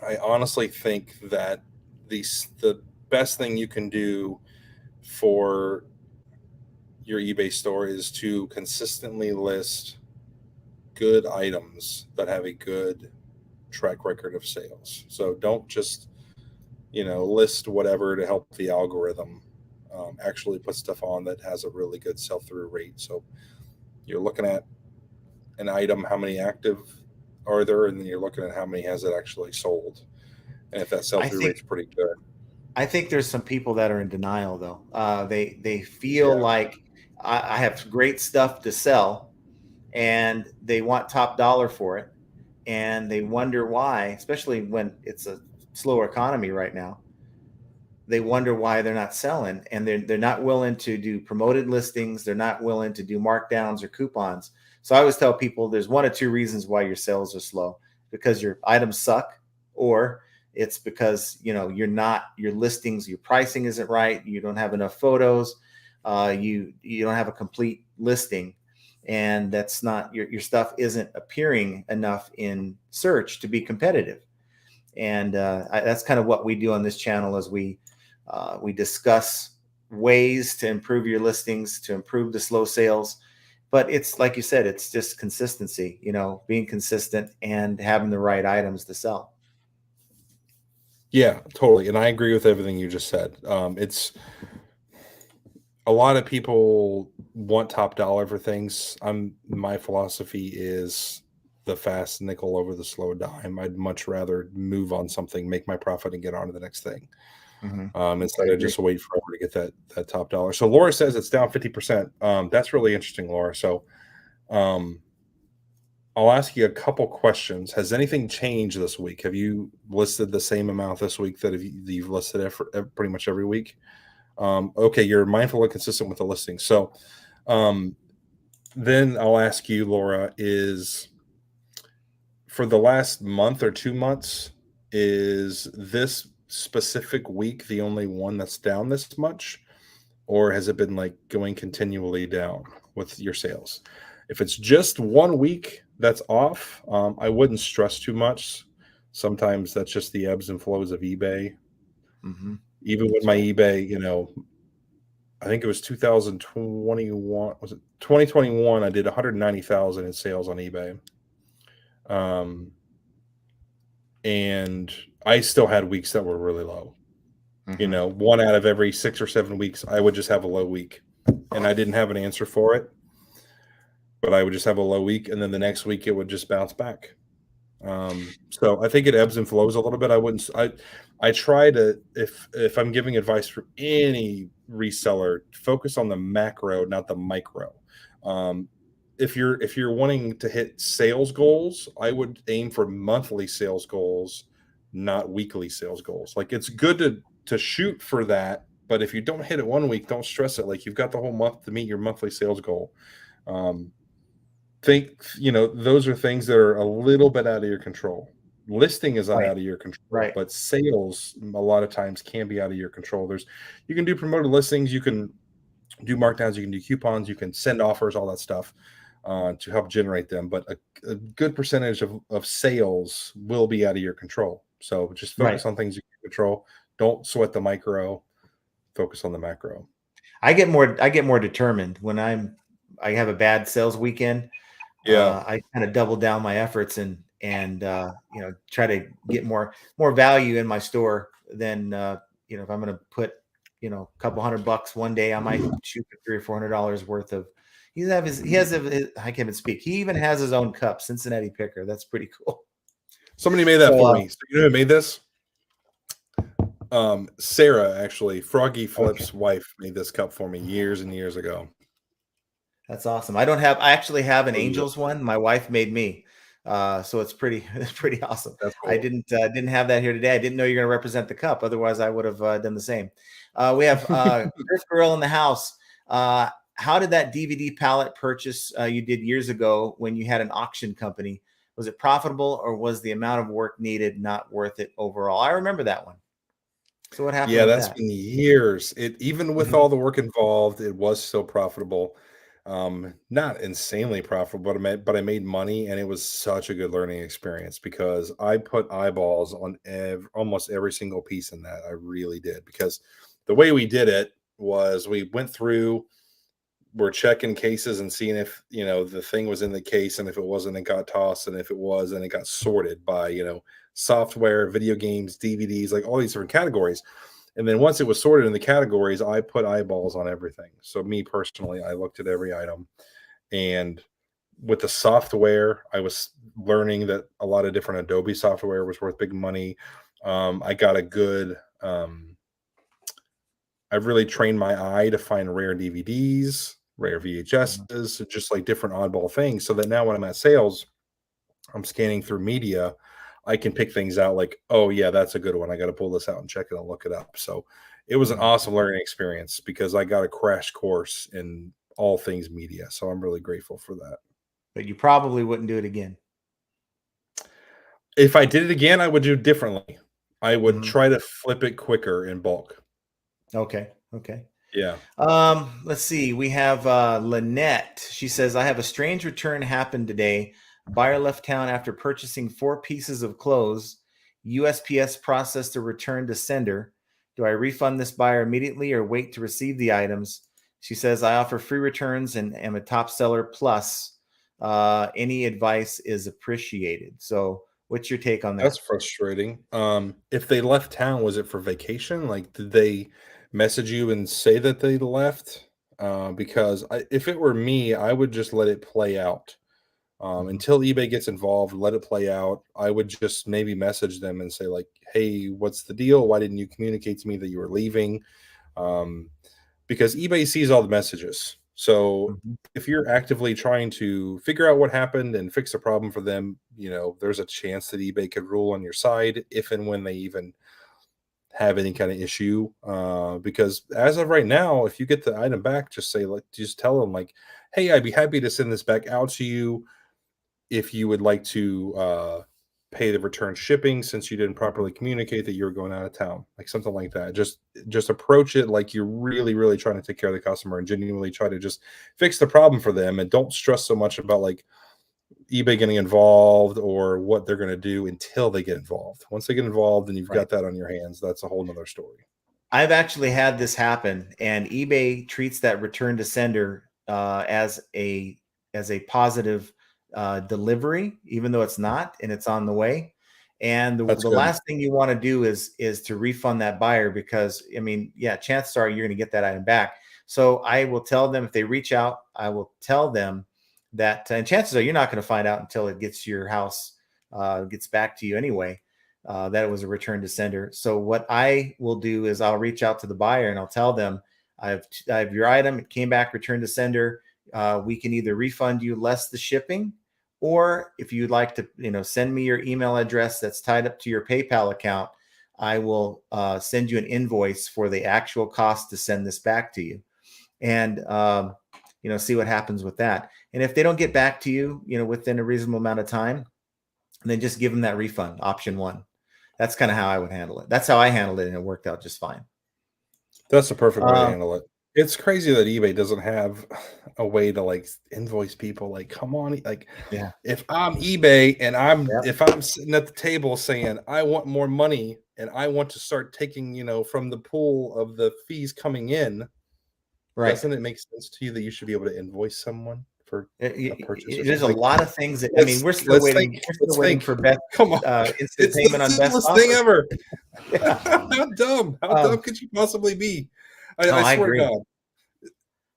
I honestly think that the best thing you can do for your eBay store is to consistently list good items that have a good track record of sales. So don't just, list whatever to help the algorithm. Actually put stuff on that has a really good sell-through rate. So you're looking at an item, how many active are there, and then you're looking at how many has it actually sold. And if that I sell-through think rate's pretty good. I think there's some people that are in denial though. They feel Yeah. like I have great stuff to sell, and they want top dollar for it, and they wonder why, especially when it's a slower economy right now. They wonder why they're not selling, and they're not willing to do promoted listings. They're not willing to do markdowns or coupons. So I always tell people there's one or two reasons why your sales are slow: because your items suck, or it's because your listings, your pricing isn't right, you don't have enough photos, you don't have a complete listing, and that's not your stuff isn't appearing enough in search to be competitive. And that's kind of what we do on this channel, is we discuss ways to improve your listings, to improve the slow sales. But it's like you said, it's just consistency, being consistent and having the right items to sell. Yeah, totally. And I agree with everything you just said. It's a lot of people want top dollar for things. My philosophy is the fast nickel over the slow dime. I'd much rather move on something, make my profit, and get on to the next thing. Hmm. I Instead of agree. just wait forever to get that top dollar. So Laura says it's down 50%. That's really interesting, Laura. So um, I'll ask you a couple questions. Has anything changed this week? Have you listed the same amount this week that you've listed pretty much every week? Okay, you're mindful and consistent with the listing. So um, then I'll ask you, Laura, is for the last month or 2 months, is this specific week the only one that's down this much? Or has it been like going continually down with your sales? If it's just 1 week that's off, I wouldn't stress too much. Sometimes that's just the ebbs and flows of eBay. Hmm. Even with That's my right. eBay, I think it was 2021. Was it 2021? I did 190,000 in sales on eBay. Um, and I still had weeks that were really low. Hmm. One out of every 6 or 7 weeks, I would just have a low week, and I didn't have an answer for it, but I would just have a low week, and then the next week it would just bounce back. So I think it ebbs and flows a little bit. I try to, if I'm giving advice for any reseller, focus on the macro, not the micro. Um, if you're wanting to hit sales goals, I would aim for monthly sales goals, not weekly sales goals. Like, it's good to shoot for that, but if you don't hit it 1 week, don't stress it. Like, you've got the whole month to meet your monthly sales goal. Um, think those are things that are a little bit out of your control. Listing is not Right. out of your control, Right. but sales a lot of times can be out of your control. You can do promoted listings, you can do markdowns, you can do coupons, you can send offers, all that stuff to help generate them, but a good percentage of sales will be out of your control. So just Right. focus on things you can control. Don't sweat the micro, focus on the macro. I get more determined when I have a bad sales weekend. Yeah. I kind of double down my efforts and try to get more value in my store than if I'm going to put a couple $100 one day, I might shoot for $300 or $400 worth of. I can't even speak. He even has his own cup, Cincinnati Picker. That's pretty cool. Somebody made that So for me. So you know who made this? Sarah, actually, Froggy okay. Flip's wife, made this cup for me years and years ago. That's awesome. I actually have an Was it- Angels one. My wife made me. So it's pretty it's pretty awesome. That's I cool. didn't have that here today. I didn't know you're going to represent the cup. Otherwise, I would have done the same. We have Chris Girl in the house. How did that DVD pallet purchase you did years ago when you had an auction company? Was it profitable, or was the amount of work needed not worth it overall? I remember that one. So what happened Yeah, with that's that? been years. It even with Mhm. all the work involved, it was still profitable. Not insanely profitable, but I made money, and it was such a good learning experience because I put eyeballs on almost every single piece in that. I really did because the way we did it was we went through, we're checking cases and seeing if the thing was in the case, and if it wasn't, it got tossed, and if it was, then it got sorted by software, video games, DVDs, like all these different categories. And then once it was sorted in the categories, I put eyeballs on everything. So me personally, I looked at every item. And with the software, I was learning that a lot of different Adobe software was worth big money. I got a good I've really trained my eye to find rare DVDs, rare Mhm. VHSs, just like different oddball things. So that now when I'm at sales, I'm scanning through media, I can pick things out like, oh yeah, that's a good one. I got to pull this out and check it and look it up. So it was an Mhm. awesome learning experience because I got a crash course in all things media. So I'm really grateful for that. But you probably wouldn't do it again. If I did it again, I would do it differently. I would Mhm. try to flip it quicker in bulk. Okay. Okay. Yeah. Let's see. We have Lynette. She says, I have a strange return happened today. A buyer left town after purchasing 4 pieces of clothes. USPS processed a return to sender. Do I refund this buyer immediately or wait to receive the items? She says, I offer free returns and am a top seller. Plus, any advice is appreciated. So, what's your take on That's that? frustrating. If they left town, was it for vacation? Like, did they message you and say that they left? Because if it were me, I would just let it play out Mhm. until eBay gets involved. Let it play out. I would just maybe message them and say like, "Hey, what's the deal? Why didn't you communicate to me that you were leaving?" Um, because eBay sees all the messages. So Mhm. if you're actively trying to figure out what happened and fix a problem for them, there's a chance that eBay could rule on your side if and when they even have any kind of issue. Because as of right now, if you get the item back, just say like, just tell them like, "Hey, I'd be happy to send this back out to you if you would like to pay the return shipping since you didn't Mhm. properly communicate that you were going out of town," like something like that. Just approach it like you're really really trying to take care of the customer and genuinely try to just fix the problem for them, and don't stress so much about like eBay getting involved or what they're going to do until they get involved. Once they get involved and you've Right. got that on your hands, that's a whole nother story. I've actually had this happen, and eBay treats that return to sender as a positive delivery, even though it's not, and it's on the way. And That's the good. last thing you want to do is to refund that buyer because I mean, yeah, chances are you're going to get that item back. So I will tell them if they reach out, I will tell them that, and chances are you're not going to find out until it gets to your house, gets back to you anyway that it was a return to sender. So what I will do is I'll reach out to the buyer and I'll tell them I have your item. It came back returned to sender. We can either refund you less the shipping, or if you'd like to, send me your email address that's tied up to your PayPal account, I will send you an invoice for the actual cost to send this back to you, and see what happens with that. And if they don't get back to you, within a reasonable amount of time, then just give them that refund option one. That's kind of how I would handle it. That's how I handled it, and it worked out just fine. That's the perfect way to Um, handle it. It's crazy that eBay doesn't have a way to like invoice people. Like, come on, like yeah, if I'm eBay and yep, if I'm sitting at the table saying I want more money and I want to start taking, from the pool of the fees coming in, right. doesn't it make sense to you that you should be able to invoice someone for a purchase or There's a something? Like, lot of things that I mean. let's We're still let's think. waiting. We're still Let's waiting think. for best Come on. instant It's the payment on best simplest thing offer. ever. Yeah. How dumb? How dumb Um, could you possibly be? oh, I I swear to agree. God.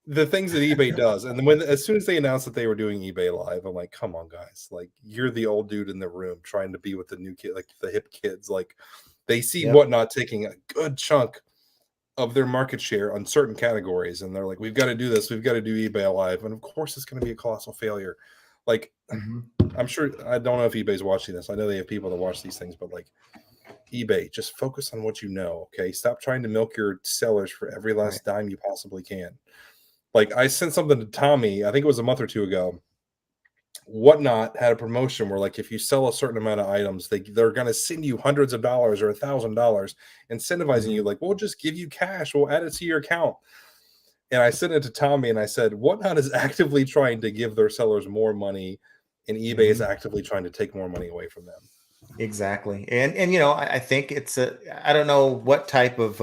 The things that eBay does, and then as soon as they announced that they were doing eBay Live, I'm like, come on, guys! Like, you're the old dude in the room trying to be with the new kid, like the hip kids. Like, they see Yep. Whatnot taking a good chunk of their market share on certain categories, and they're like, we've got to do this. We've got to do eBay Live, and of course, it's going to be a colossal failure. Like, Mhm. I'm sure I don't know if eBay's watching this. I know they have people that watch these things, but like eBay, just focus on what you know. Okay, stop trying to milk your sellers for every Right. last dime you possibly can. Like I sent something to Tommy, I think it was a month or two ago, Whatnot had a promotion where, like, if you sell a certain amount of items, they're going to send you hundreds of dollars or $1,000, incentivizing you. Mhm. Like, we'll just give you cash, we'll add it to your account. And I sent it to Tommy and I said, Whatnot is actively trying to give their sellers more money, and eBay is Mhm. actively trying to take more money away from them. Exactly. And I think it's I don't know what type of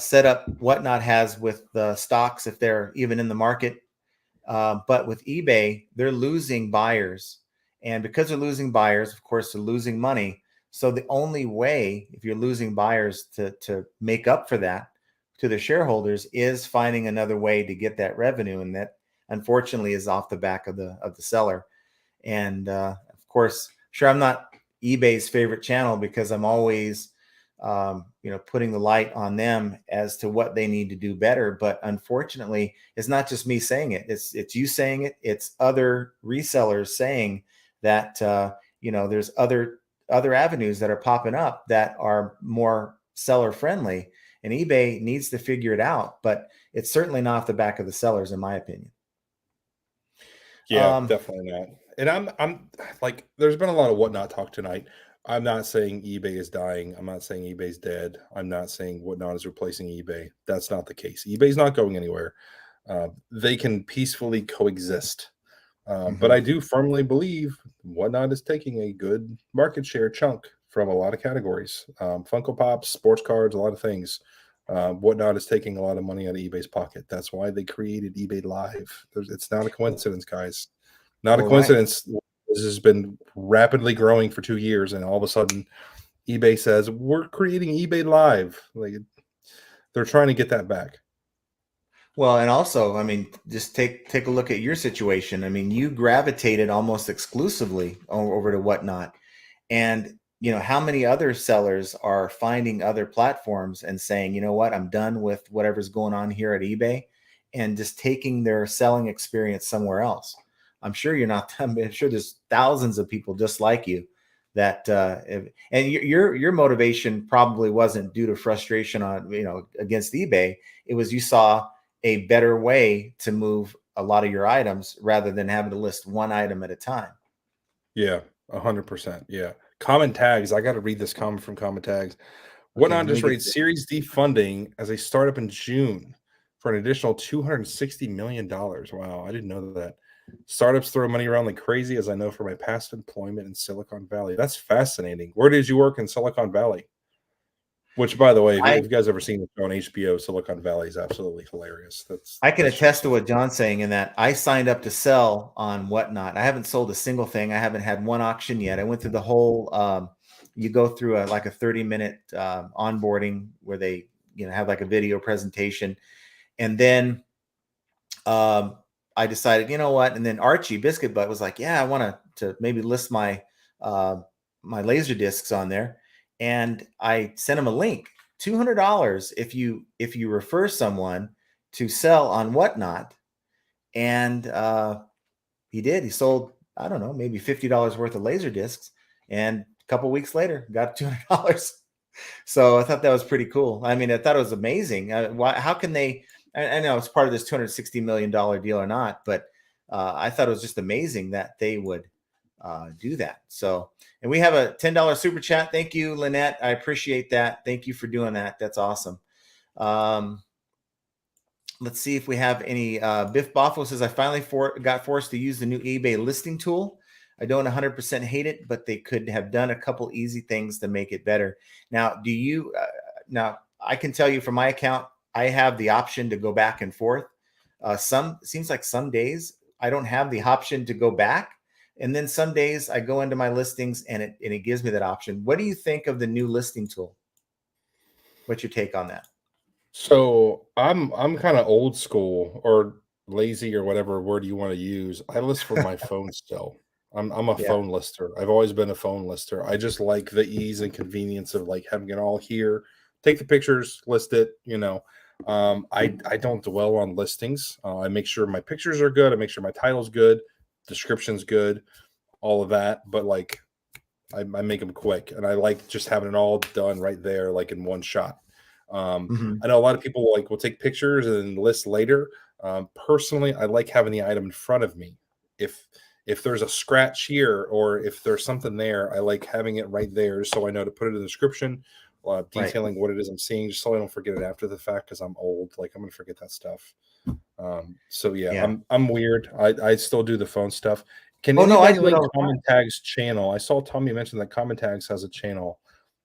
setup Whatnot has with the stocks, if they're even in the market. But with eBay, they're losing buyers. And because they're losing buyers, of course, they're losing money. So the only way, if you're losing buyers, to make up for that to the shareholders is finding another way to get that revenue. And that unfortunately is off the back of the seller. And of course, sure, I'm not eBay's favorite channel because I'm always, putting the light on them as to what they need to do better. But unfortunately, it's not just me saying it; it's you saying it. It's other resellers saying that there's other avenues that are popping up that are more seller friendly, and eBay needs to figure it out. But it's certainly not off the back of the sellers, in my opinion. Yeah, Um, definitely not. And I'm like, there's been a lot of Whatnot talk tonight. I'm not saying eBay is dying. I'm not saying eBay's dead. I'm not saying Whatnot is replacing eBay. That's not the case. eBay's not going anywhere. They can peacefully coexist. But mhm. I do firmly believe Whatnot is taking a good market share chunk from a lot of categories. Funko Pops, sports cards, a lot of things. Whatnot is taking a lot of money out of eBay's pocket. That's why they created eBay Live. It's not a coincidence, guys. Not a Well, right. coincidence. This has been rapidly growing for 2 years, and all of a sudden, eBay says we're creating eBay Live. Like, they're trying to get that back. Well, and also, I mean, just take a look at your situation. I mean, you gravitated almost exclusively over to Whatnot, and how many other sellers are finding other platforms and saying, you know what, I'm done with whatever's going on here at eBay, and just taking their selling experience somewhere else. I'm sure you're not. I'm sure there's thousands of people just like you that, and your motivation probably wasn't due to frustration on against eBay. It was you saw a better way to move a lot of your items rather than having to list one item at a time. Yeah, 100%. Yeah. Common tags. I got to read this comment from Common Tags. Okay, Whatnot let me just get raised this. Series D funding as a startup in June for an additional $260 million. Wow, I didn't know that. Startups throw money around like crazy, as I know from my past employment in Silicon Valley. That's fascinating. Where did you work in Silicon Valley? Which, by the way, if I you guys ever seen the show on HBO, Silicon Valley is absolutely hilarious. I can That's attest just to what John's saying in that I signed up to sell on Whatnot. I haven't sold a single thing. I haven't had one auction yet. I went through the whole. You go through like a 30-minute onboarding where they have like a video presentation, and then um, I decided, you know what? And then Archie Biscuit Butt was like, yeah, I want to maybe list uh, my laser discs on there, and I sent him a link. $200 if you refer someone to sell on Whatnot, and he did. He sold, I don't know, maybe $50 worth of laser discs, and a couple weeks later, got $200. So I thought that was pretty cool. I mean, I thought it was amazing. How can they? I know it's part of this $260 million deal or not, but I thought it was just amazing that they would do that. So, and we have a $10 super chat. Thank you, Lynette. I appreciate that. Thank you for doing that. That's awesome. Um, let's see if we have any. Biff Boffo says, I finally got forced to use the new eBay listing tool. I don't 100% hate it, but they could have done a couple easy things to make it better. Now, now I can tell you from my account, I have the option to go back and forth. Some seems like some days I don't have the option to go back. And then some days I go into my listings and it gives me that option. What do you think of the new listing tool? What's your take on that? so I'm kind of old school or lazy or whatever word you want to use. I list from my phone still. I'm a Yeah. phone lister. I've always been a phone lister. I just like the ease and convenience of like having it all here. Take the pictures, list it. I don't dwell on listings. I make sure my pictures are good. I make sure my title's good, description's good, all of that. But like I make them quick, and I like just having it all done right there, like in one shot. Mhm. I know a lot of people like will take pictures and then list later. Personally, I like having the item in front of me. If if there's a scratch here or if there's something there, I like having it right there so I know to put it in the description, detailing what it is I'm seeing, just so I don't forget it after the fact, because I'm old. Like, I'm gonna forget that stuff. So yeah, I'm weird. I still do the phone stuff. Can anybody link Common Tags channel? I saw Tommy mention that Common Tags has a channel,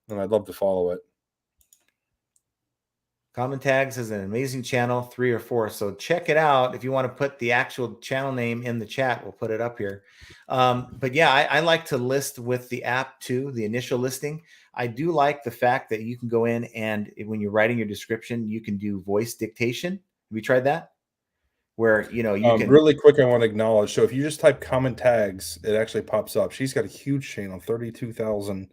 and I'd love to follow it. Common Tags is an amazing channel, 3 or 4. So check it out. If you want to put the actual channel name in the chat, we'll put it up here. But yeah, I like to list with the app too, the initial listing. I do like the fact that you can go in and when you're writing your description, you can do voice dictation. Have you tried that? Where, you can really quick, I want to acknowledge. So if you just type Common Tags, it actually pops up. She's got a huge channel, 32,000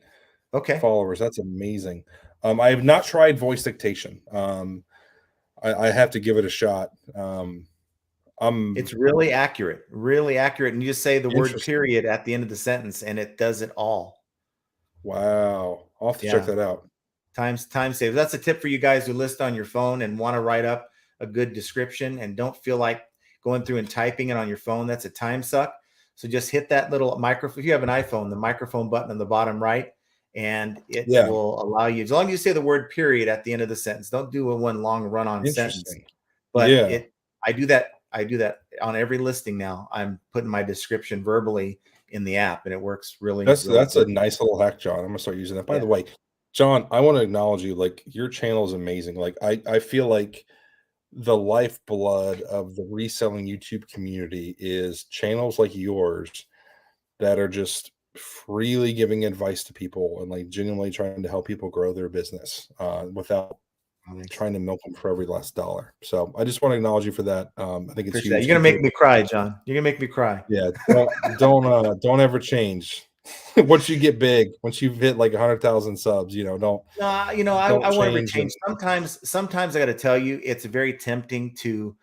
followers. That's amazing. I have not tried voice dictation. I have to give it a shot. It's really accurate, and you just say the word period at the end of the sentence and it does it all. Wow, I'll have to check that out. Time saves. That's a tip for you guys who list on your phone and want to write up a good description and don't feel like going through and typing it on your phone. That's a time suck. So just hit that little microphone. If you have an iPhone, the microphone button on the bottom right, and it will allow you, as long as you say the word period at the end of the sentence. Don't do one long run-on sentence. But I do that on every listing now. I'm putting my description verbally in the app, and it works really. That's a nice little hack, John. I'm gonna start using that. By the way, John, I want to acknowledge you. Like, your channel is amazing. Like, I feel like the lifeblood of the reselling YouTube community is channels like yours that are just freely giving advice to people and like genuinely trying to help people grow their business without trying to milk them for every last dollar. So I just want to acknowledge you for that. I think it's huge. You're gonna make me cry, John. You're gonna make me cry. Yeah, don't ever change. Once you get big, once you've hit like 100,000 subs, don't. I want to change. Sometimes I got to tell you, it's very tempting to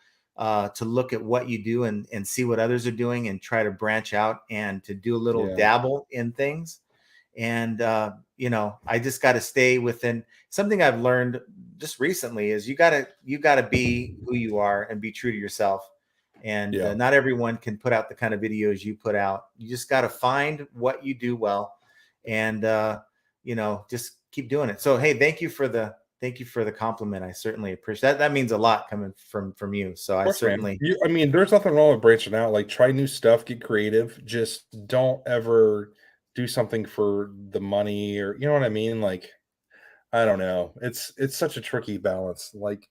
look at what you do and see what others are doing and try to branch out and to do a little dabble in things. And I just got to stay within. Something I've learned just recently is you gotta be who you are and be true to yourself. And not everyone can put out the kind of videos you put out. You just got to find what you do well, and just keep doing it. So hey, thank you for the compliment. I certainly appreciate that. That means a lot coming from you. So I certainly. There's nothing wrong with branching out. Like, try new stuff, get creative. Just don't ever do something for the money, or you know what I mean. Like, I don't know. It's such a tricky balance. Like,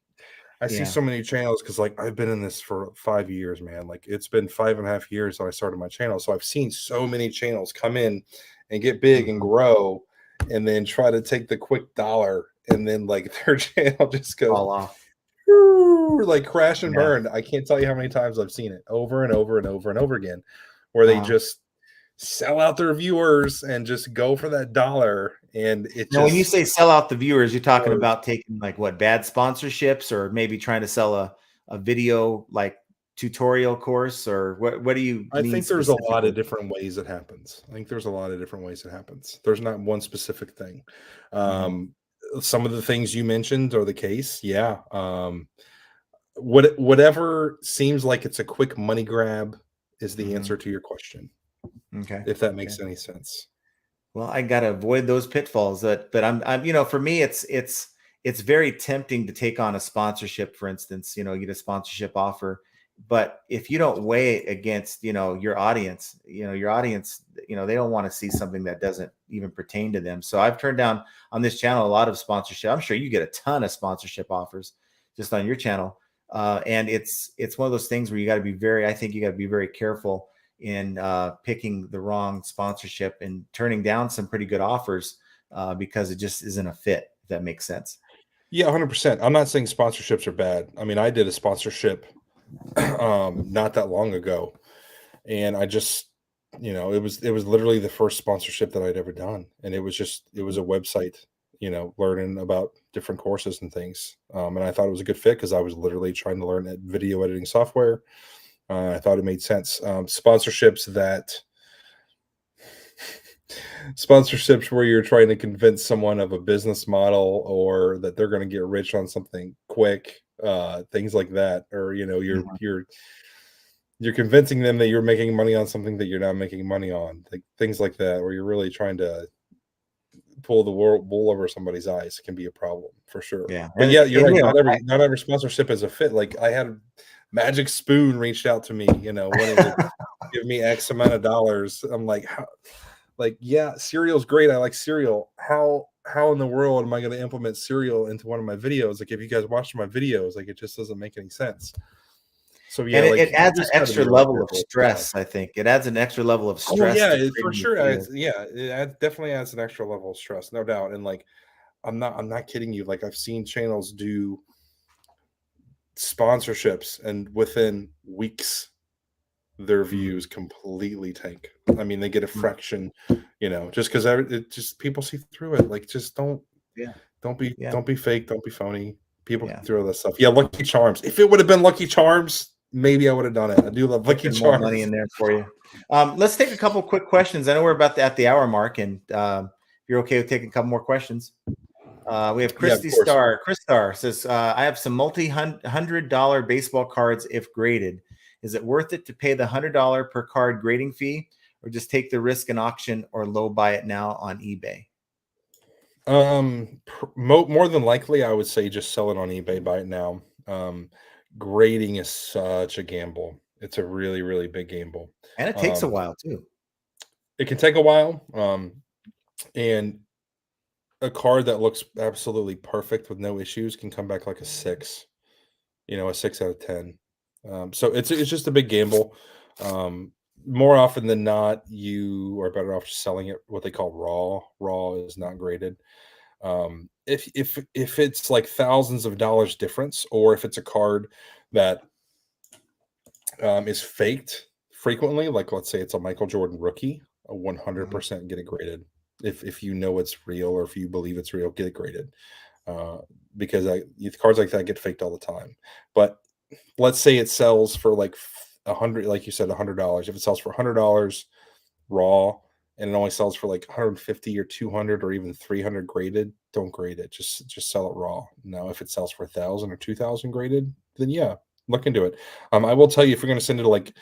I see so many channels because like I've been in this for 5 years, man. Like, it's been 5.5 years that I started my channel. So I've seen so many channels come in and get big and grow and then try to take the quick dollar, and then like their channel just goes fall off, like crash and burn. I can't tell you how many times I've seen it over and over and over and over again, where they just sell out their viewers and just go for that dollar. And when you say sell out the viewers, you're talking about taking like what, bad sponsorships, or maybe trying to sell a video like tutorial course, or what do you I think there's a lot of different ways it happens. There's not one specific thing. Some of the things you mentioned are the case. Whatever seems like it's a quick money grab is the answer to your question. Okay. If that makes any sense. Well, I got to avoid those pitfalls. But I'm for me, it's very tempting to take on a sponsorship, for instance, get a sponsorship offer. But if you don't weigh it against, your audience, they don't want to see something that doesn't even pertain to them. So I've turned down on this channel a lot of sponsorship. I'm sure you get a ton of sponsorship offers just on your channel. And it's one of those things where you got to be very careful in picking the wrong sponsorship and turning down some pretty good offers because it just isn't a fit, if that makes sense. Yeah, 100%. I'm not saying sponsorships are bad. I mean, I did a sponsorship not that long ago, and I just, it was literally the first sponsorship that I'd ever done. And it was a website, learning about different courses and things. And I thought it was a good fit because I was literally trying to learn video editing software. I thought it made sense. Sponsorships where you're trying to convince someone of a business model, or that they're going to get rich on something quick, things like that, or you're you're convincing them that you're making money on something that you're not making money on, like things like that, where you're really trying to pull the wool over somebody's eyes can be a problem for sure. Yeah. But yeah, you're right. You know, Not every sponsorship is a fit. Like I had Magic Spoon reached out to me, wanting to give me X amount of dollars. I'm like, how? Like, yeah, cereal's great. I like cereal. How in the world am I going to implement cereal into one of my videos? Like, if you guys watch my videos, like it just doesn't make any sense. So yeah, and like it adds you an just got to be extra really level of careful with that. stress. I think it adds an extra level of Oh stress yeah, to for creating sure. material. Definitely adds an extra level of stress, no doubt. And like, I'm not kidding you. Like I've seen channels do sponsorships, and within weeks, their Mhm. views completely tank. I mean, they get a Mhm. fraction, just because it just people see through it. Like, just Yeah. Yeah. don't be fake, don't be phony. People Yeah. can throw that stuff. Yeah, Lucky Charms. If it would have been Lucky Charms, maybe I would have done it. I do love Put Lucky some more money Charms. in there for you. Let's take a couple quick questions. I know we're about at the hour mark, and if you're okay with taking a couple more questions. We have Yeah, of Christy course. Star. Chris Star says, I have some multi-$100 baseball cards if graded. Is it worth it to pay the $100 per card grading fee, or just take the risk in auction or low buy it now on eBay? More than likely, I would say just sell it on eBay, buy it now. Grading is such a gamble. It's a really, really big gamble. And it takes a Um, while too. it can take a while. And a card that looks absolutely perfect with no issues can come back like a 6, a 6 out of 10. So it's just a big gamble. More often than not, you are better off just selling it what they call raw. Raw is not graded. If it's like thousands of dollars difference, or if it's a card that is faked frequently, like let's say it's a Michael Jordan rookie, a Mhm. 100% get it graded. If you know it's real, or if you believe it's real, get it graded. Uh, because cards like that get faked all the time. But let's say it sells for like 100, like you said, $100. If it sells for $100 raw, and it only sells for like 150 or 200 or even 300 graded, don't grade it. Just sell it raw. Now, if it sells for 1,000 or 2,000 graded, then yeah, look into it. I will tell you, if you're going to send it to like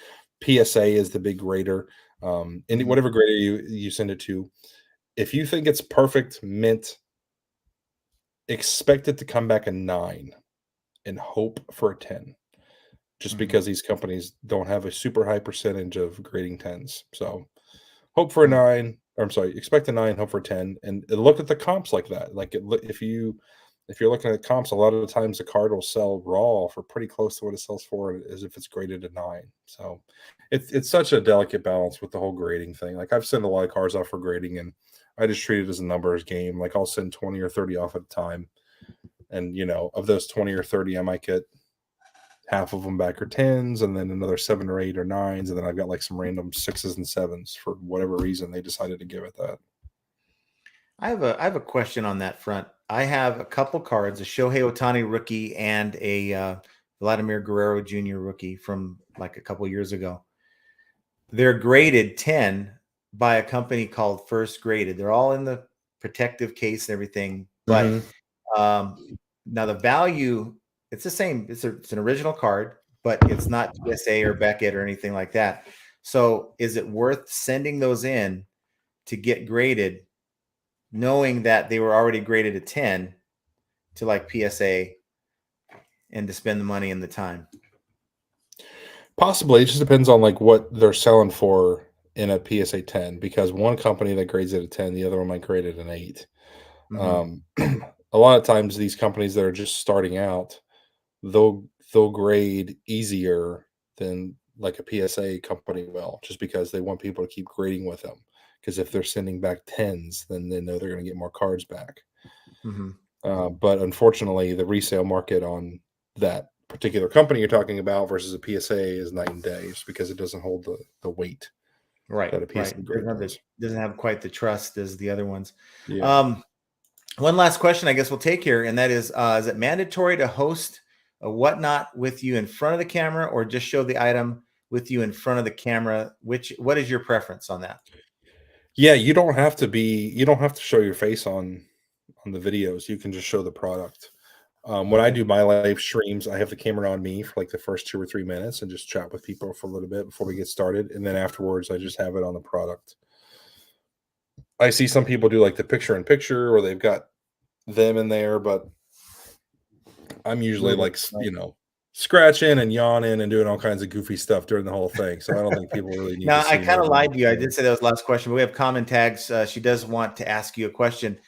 PSA is the big grader, and Mhm. whatever grader you send it to, if you think it's perfect mint, expect it to come back a 9 and hope for a 10, just Mhm. because these companies don't have a super high percentage of grading 10s. So hope for a Mhm. 9, or I'm sorry, expect a 9, hope for a 10, and look at the comps like that. Like if you're looking at comps, a lot of the times the card will sell raw for pretty close to what it sells for as if it's graded a 9. So it's such a delicate balance with the whole grading thing. Like I've sent a lot of cards off for grading, and I just treat it as a numbers game. Like I'll send 20 or 30 off at a time. And of those 20 or 30, I might get half of them back are 10s, and then another 7 or 8 or 9s, and then I've got like some random 6s and 7s for whatever reason they decided to give it that. I have a question on that front. I have a couple cards, a Shohei Ohtani rookie and a Vladimir Guerrero Jr. rookie from like a couple years ago. They're graded 10 by a company called First Graded. They're all in the protective case and everything, but Mhm. um, now the value, it's the same. It's an original card, but it's not PSA or Beckett or anything like that. So is it worth sending those in to get graded, knowing that they were already graded a 10 to like PSA and to spend the money and the time? Possibly, it just depends on like what they're selling for in a PSA 10, because one company that grades it a 10, the other one might grade it an 8. Mm-hmm. Um, a lot of times these companies that are just starting out, they'll grade easier than like a PSA company will, just because they want people to keep grading with them. Because if they're sending back 10s, then they know they're going to get more cards back. Mm-hmm. But unfortunately, the resale market on that particular company you're talking about versus a PSA is night and day, just because it doesn't hold the weight Right, that a right. PSA grade does. Doesn't have quite the trust as the other ones. Yeah. Um, One last question I guess we'll take here, and that is it mandatory to host a whatnot with you in front of the camera, or just show the item with you in front of the camera? What is your preference on that? Yeah, you don't have to show your face on the videos. You can just show the product. When I do my live streams, I have the camera on me for like the first 2 or 3 minutes and just chat with people for a little bit before we get started. And then afterwards, I just have it on the product. I see some people do like the picture in picture or they've got them in there, but I'm usually like, scratching and yawning and doing all kinds of goofy stuff during the whole thing. So I don't think people really need Now, to I see kind of me. lied to you. I did say that was the last question, but we have comment tags. She does want to ask you a question.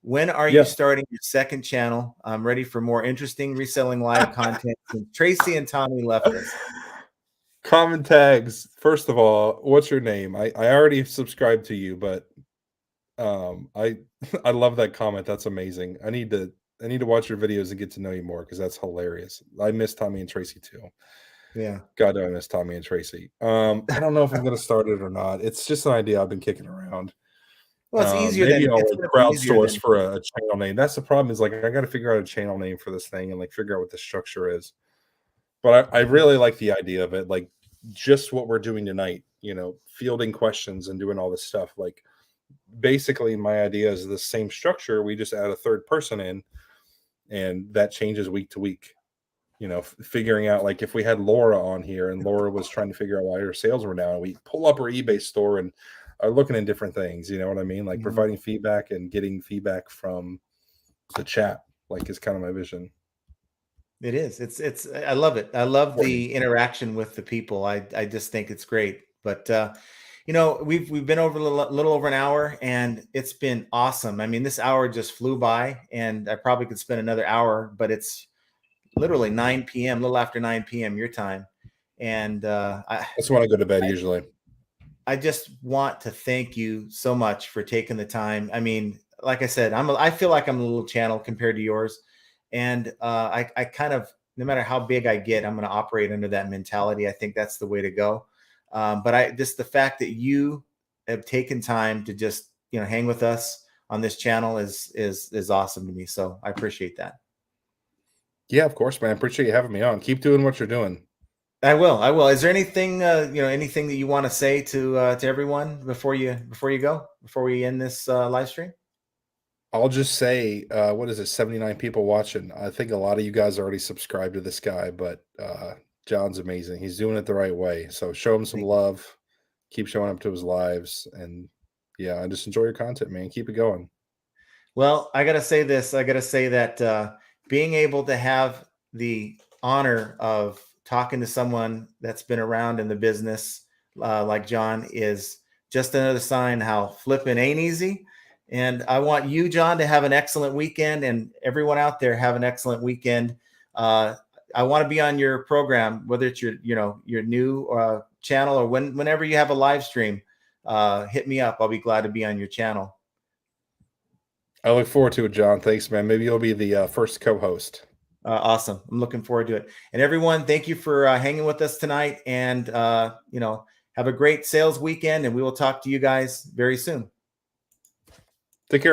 When are you Yeah. starting your second channel? I'm ready for more interesting reselling live content. And Tracy and Tommy left us. Comment tags. First of all, what's your name? I already subscribed to you, but I I love that comment. That's amazing. I need to watch your videos and get to know you more because that's hilarious. I miss Tommy and Tracy too. Yeah. God, do I miss Tommy and Tracy. I don't know if I'm gonna start it or not. It's just an idea I've been kicking around. Well, it's easier Maybe than I'll it's like going to be easier crowdsource than for a channel name. That's the problem is like I got to figure out a channel name for this thing and like figure out what the structure is. But I really like the idea of it, like just what we're doing tonight, fielding questions and doing all this stuff. Like basically my idea is the same structure. We just add a third person in and that changes week to week. Figuring out like if we had Laura on here and Laura was trying to figure out why her sales were down, we pull up her eBay store and are looking at different things. You know what I mean? Like providing feedback and getting feedback from the chat, like is kind of my vision. It is. I love it. I love the interaction with the people. I just think it's great. But we've been over a little over an hour and it's been awesome. I mean, this hour just flew by and I probably could spend another hour, but it's literally 9 p.m., a little after 9 p.m. your time. And I just want to go to bed usually. I just want to thank you so much for taking the time. I mean, like I said, I feel like I'm a little channel compared to yours. And I kind of, no matter how big I get, I'm going to operate under that mentality. I think that's the way to go. But just the fact that you have taken time to just, hang with us on this channel is awesome to me. So I appreciate that. Yeah, of course, man. I appreciate you having me on. Keep doing what you're doing. I will. Is there anything, anything that you want to say to everyone before we end this live stream? I'll just say, what is it? 79 people watching. I think a lot of you guys already subscribed to this guy, but John's amazing. He's doing it the right way. So show him some love. Keep showing up to his lives. And yeah, I just enjoy your content, man. Keep it going. Well, I got to say this. I got to say that being able to have the honor of talking to someone that's been around in the business like John is just another sign how flipping ain't easy. And I want you, John, to have an excellent weekend, and everyone out there have an excellent weekend. I want to be on your program, whether it's your new channel or whenever you have a live stream. Hit me up. I'll be glad to be on your channel. I look forward to it, John. Thanks, man. Maybe you'll be the first co-host. Awesome. I'm looking forward to it. And everyone, thank you for hanging with us tonight. And have a great sales weekend. And we will talk to you guys very soon. Take care, everybody.